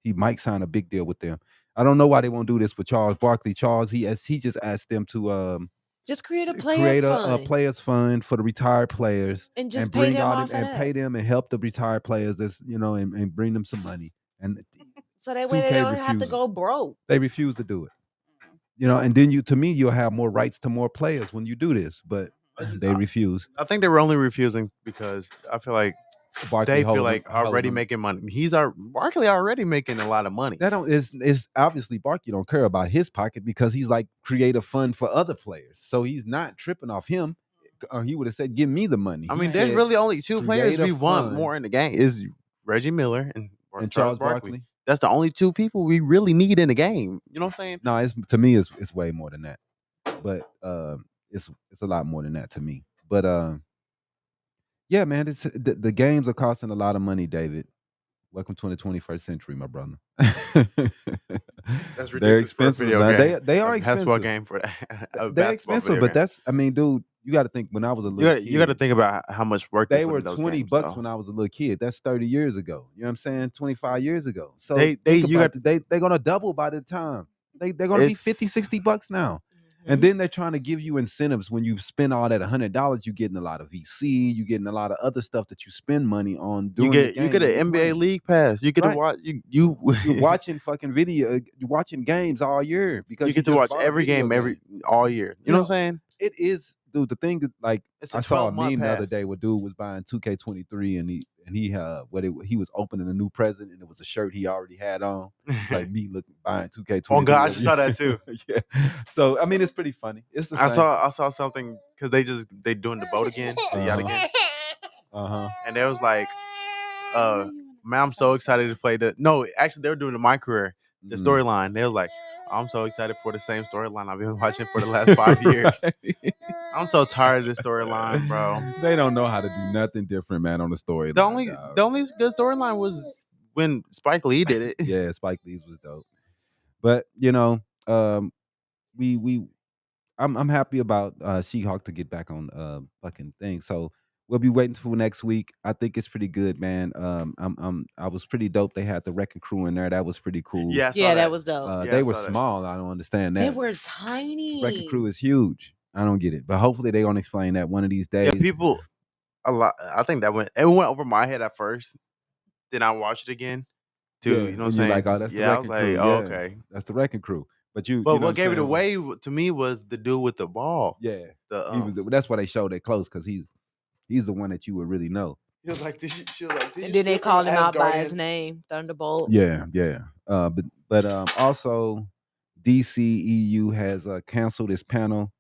He might sign a big deal with them. I don't know why they won't do this with Charles Barkley. Charles, he just asked them to just create a players fund for the retired players and just bring pay them out and pay them and help the retired players. That's and bring them some money. And so that way they don't have to go broke. They refuse to do it. And then you'll have more rights to more players when you do this, but they refuse. I think they were only refusing because I feel like Barkley they feel holding like already him. making money. Barkley already making a lot of money. That don't is obviously Barkley don't care about his pocket because he's like creative fund for other players. So he's not tripping off him. Or he would have said, "Give me the money." I He mean, there's said, really only two players we creative want fund more in the game is Reggie Miller and Charles Barkley. Barkley. That's the only two people we really need in the game. You know what I'm saying? No, to me it's way more than that. But it's a lot more than that to me. But yeah, man, it's the games are costing a lot of money, David. Welcome to the 21st century, my brother. That's ridiculous. They're expensive, for a video man. game. They are A basketball expensive. game for that. They're expensive, but that's I mean, dude, you got to think when I was a little kid. You got to think about how much work They put were in those $20 games, bucks though. when I was a little kid. That's 30 years ago. You know what I'm saying? 25 years ago. So they're gonna double by the time. They're gonna be 50, 60 bucks now. And then they're trying to give you incentives when you spend all that $100. You're getting a lot of VC. You're getting a lot of other stuff that you spend money on. You get an NBA League Pass. You get to watch you're watching fucking video. You're watching games all year because you get to watch every game all year. You know what I'm saying? It is, dude. The thing that like I saw a meme the pass. other day where dude was buying 2K23 and he was opening a new present and it was a shirt he already had on, like me buying 2K23. Oh God, I just saw that too. Yeah. So I mean, it's pretty funny. It's the same. I saw something because they doing the boat again, the yacht again. And there was like, man, I'm so excited to play actually they were doing My Career, the storyline. They were like, I'm so excited for the same storyline I've been watching for the last 5 years. I'm so tired of this storyline, bro. They don't know how to do nothing different, man, on the story. The only good storyline was when Spike Lee did it. Yeah, Spike Lee's was dope. But I'm happy about She-Hulk to get back on fucking thing. So we'll be waiting for next week. I think it's pretty good, man. I was pretty dope. They had the Wrecking Crew in there. That was pretty cool. Yeah, that was dope. They were small. I don't understand that. They were tiny. Wrecking Crew is huge. I don't get it, but hopefully they're gonna explain that one of these days. Yeah, people a lot. I think it went over my head at first. Then I watched it again. Too, you know what I'm saying? Like, oh, that's the Wrecking Crew. Oh, okay, that's the Wrecking Crew. But what gave it away to me was the dude with the ball. Yeah, that's why they showed it close because he's the one that you would really know. He was like, and then they called him out by his name, Thunderbolt. Yeah. But also, DCEU has canceled its panel.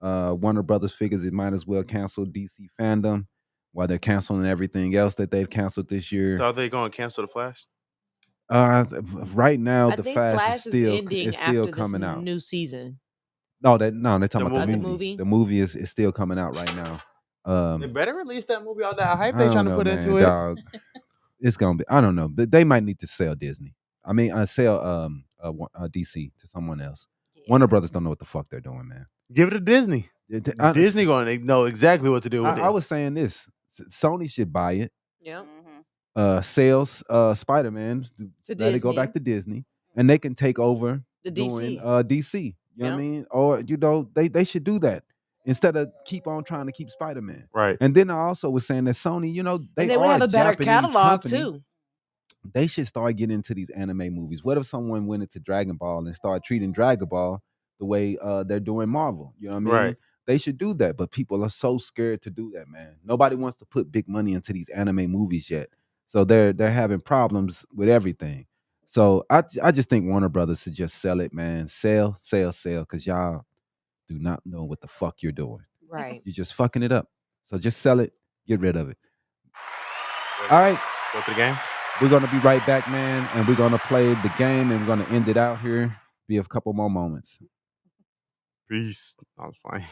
Warner Brothers figures it might as well cancel DC fandom while they're canceling everything else that they've canceled this year. So are they going to cancel the Flash? Right now, I the think Flash is still coming out. New season. No, they're talking about the movie. The movie is still coming out right now. They better release that movie. All that hype they trying to put into dog. It's gonna be. I don't know, but they might need to sell Disney. I mean, sell DC to someone else. Yeah. Warner Brothers don't know what the fuck they're doing, man. Give it to Disney. Disney going to know exactly what to do with it. I was saying this. Sony should buy it. Yeah. Sales Spider-Man. Let it go back to Disney, and they can take over doing DC. You know what I mean? Or they should do that instead of keep on trying to keep Spider-Man. Right. And then I also was saying that Sony, they would have a better catalog too. They should start getting into these anime movies. What if someone went into Dragon Ball and started treating Dragon Ball the way they're doing Marvel? You know what I mean? Right. They should do that, but people are so scared to do that, man. Nobody wants to put big money into these anime movies yet. So they're having problems with everything. So I just think Warner Brothers should just sell it, man. Sell, because y'all do not know what the fuck you're doing. Right. You're just fucking it up. So just sell it, get rid of it. All right. Go to the game. We're going to be right back, man, and we're going to play the game, and we're going to end it out here. Be a couple more moments. Peace. I was fine.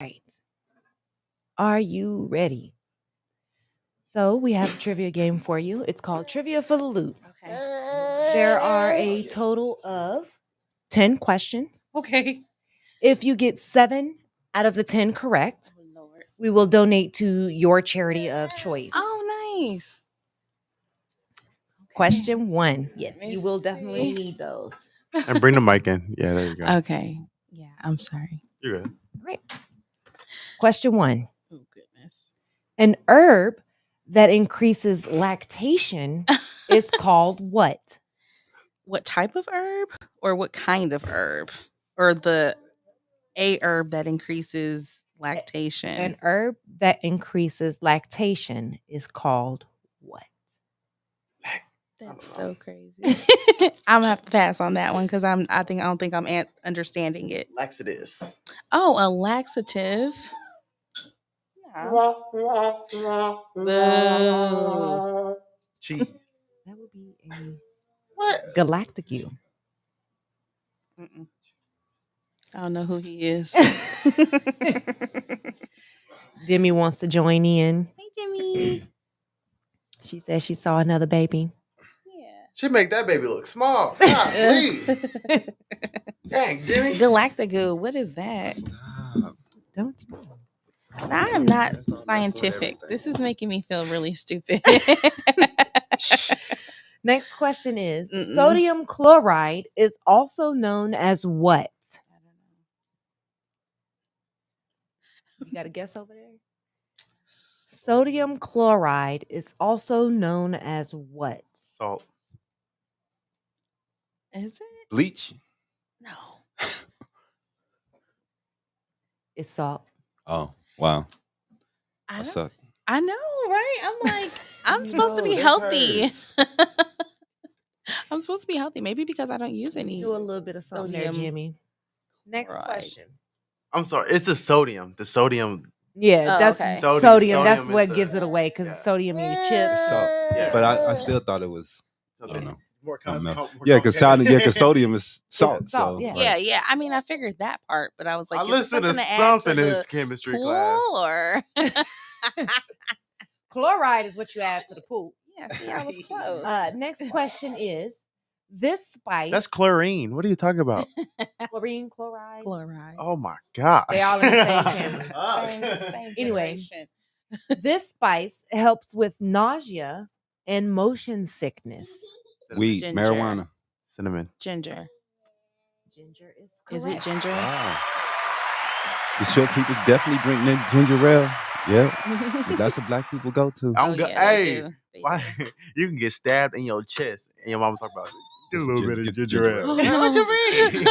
Right. Are you ready? So we have a trivia game for you. It's called Trivia for the Loot. Okay. There are a total of 10 questions. Okay. If you get 7 out of the 10 correct, Oh, Lord. we will donate to your charity of choice. Oh, nice. Question 1. Yes, Let me you will definitely see. need those. And bring the mic in. Yeah, there you go. Okay. Yeah, I'm sorry. You're good. All right. Question 1. Oh, goodness. An herb that increases lactation is called what? What type of herb or what kind of herb? Or a herb that increases lactation? An herb that increases lactation is called what? That's so crazy. I'm gonna have to pass on that one because I don't think I'm understanding it. Laxatives. Oh, a laxative. Yeah. Boo. Cheese. That would be a What? galacticue. Mm-mm. I don't know who he is. Demi wants to join in. Hey, Jimmy. She says she saw another baby. Yeah. She make that baby look small. Golly. Dang, Jimmy. Galactigoo. What is that? Stop. Don't stop. Now, I'm not scientific. This is making me feel really stupid. Next question is Mm-mm. sodium chloride is also known as what? You got a guess over there? Sodium chloride is also known as what? Salt. Is it? Bleach. No. It's salt. Oh, wow. I I don't- suck. I know, right? I'm like, I'm supposed to No, be this healthy. hurts. I'm supposed to be healthy. Maybe because I don't use any. Do a little bit of something there, sodium Jimmy. Next chloride. question. I'm sorry. It's the sodium. The sodium. Yeah, Oh, that's okay. sodium. That's Sodium what is the- gives it away because yeah. sodium in your chips. Salt. Yeah. But I still thought it was, I Okay. don't know. More Something else. more Yeah, because complicated. sodium is salt. salt, So, yeah. Yeah, yeah. I mean, I figured that part, but I was like, I is it listened to something to add to something in the his chemistry pool class. or? Chloride is what you add to the pool. Yeah, see, I was close. Next question is this spice. That's chlorine. What are you talking about? chlorine, chloride. Chloride. Oh my gosh. They all in the same family. Same Anyway. generation. This spice helps with nausea and motion sickness. weed, Ginger. marijuana. Cinnamon. Ginger. Ginger is Is correct. it ginger? Wow. The short people definitely drink ginger ale. Yeah. That's what black people go to. I'm Oh, good. yeah, they Hey, do. They why do. you can get stabbed in your chest and your mama's talking about get a Get little some bit of ginger ginger ale. ale. Man, what you mean?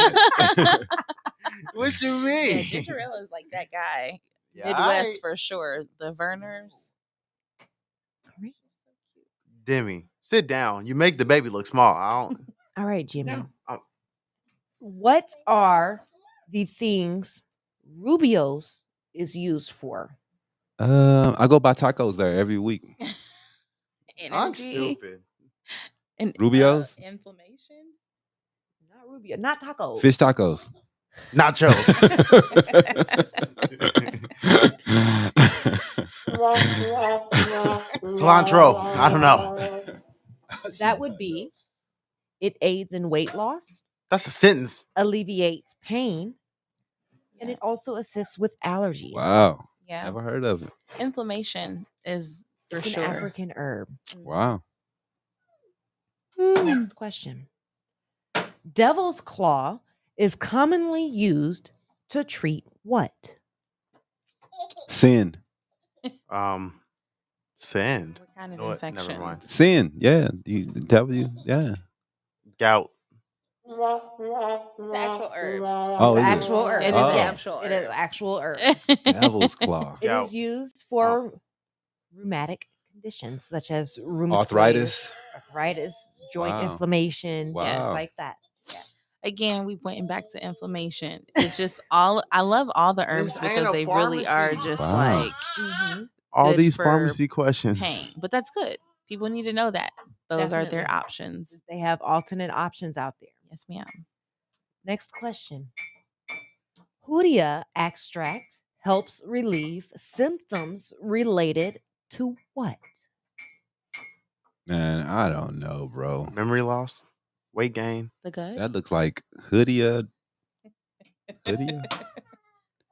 What you mean? Yeah, ginger ale is like that guy. Yeah, Midwest aight. for sure. The Verners. Demi, sit down. You make the baby look small. I don't. All right, Jimmy. No. What are the things Rubio's is used for? I go buy tacos there every week. I'm Energy. stupid. And Rubio's? inflammation. Not Rubio, not tacos. Fish tacos. Nachos. Cilantro. I don't know. That would be it aids in weight loss, That's a sentence. alleviates pain, and Yeah. it also assists with allergies. Wow. Yeah. Never heard of it. Inflammation is for It's an sure. African herb. Wow. Next question. Devil's claw is commonly used to treat what? Sin. Sand. What kind of You know what? Never infection? mind. Sin. Yeah. The devil. Yeah. Gout. It's the actual herb. Oh, It's is it? actual herb. It is Oh. an Yes, actual it is herb. actual herb. Devil's claw. It Gout. is used for rheumatic conditions such as rheumatoid arthritis, joint Wow. inflammation, Wow. things like that. Again, we went back to inflammation. It's just I love all the herbs This ain't because a they really are pharmacy. just Wow. like All Good these for pharmacy questions. pain. But that's good. People need to know that. Those are their Definitely. options. They have alternate options out there. Yes, ma'am. Next question. Hoodia extract helps relieve symptoms related to what? Man, I don't know, bro. Memory loss, weight gain. The gut. That looks like Hoodia. Hoodia?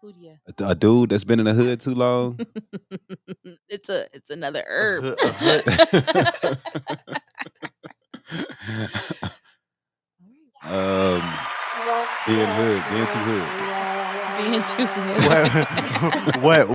Hoodia. A dude that's been in the hood too long. It's another herb. Being hood, being too hood. Being too hood. What?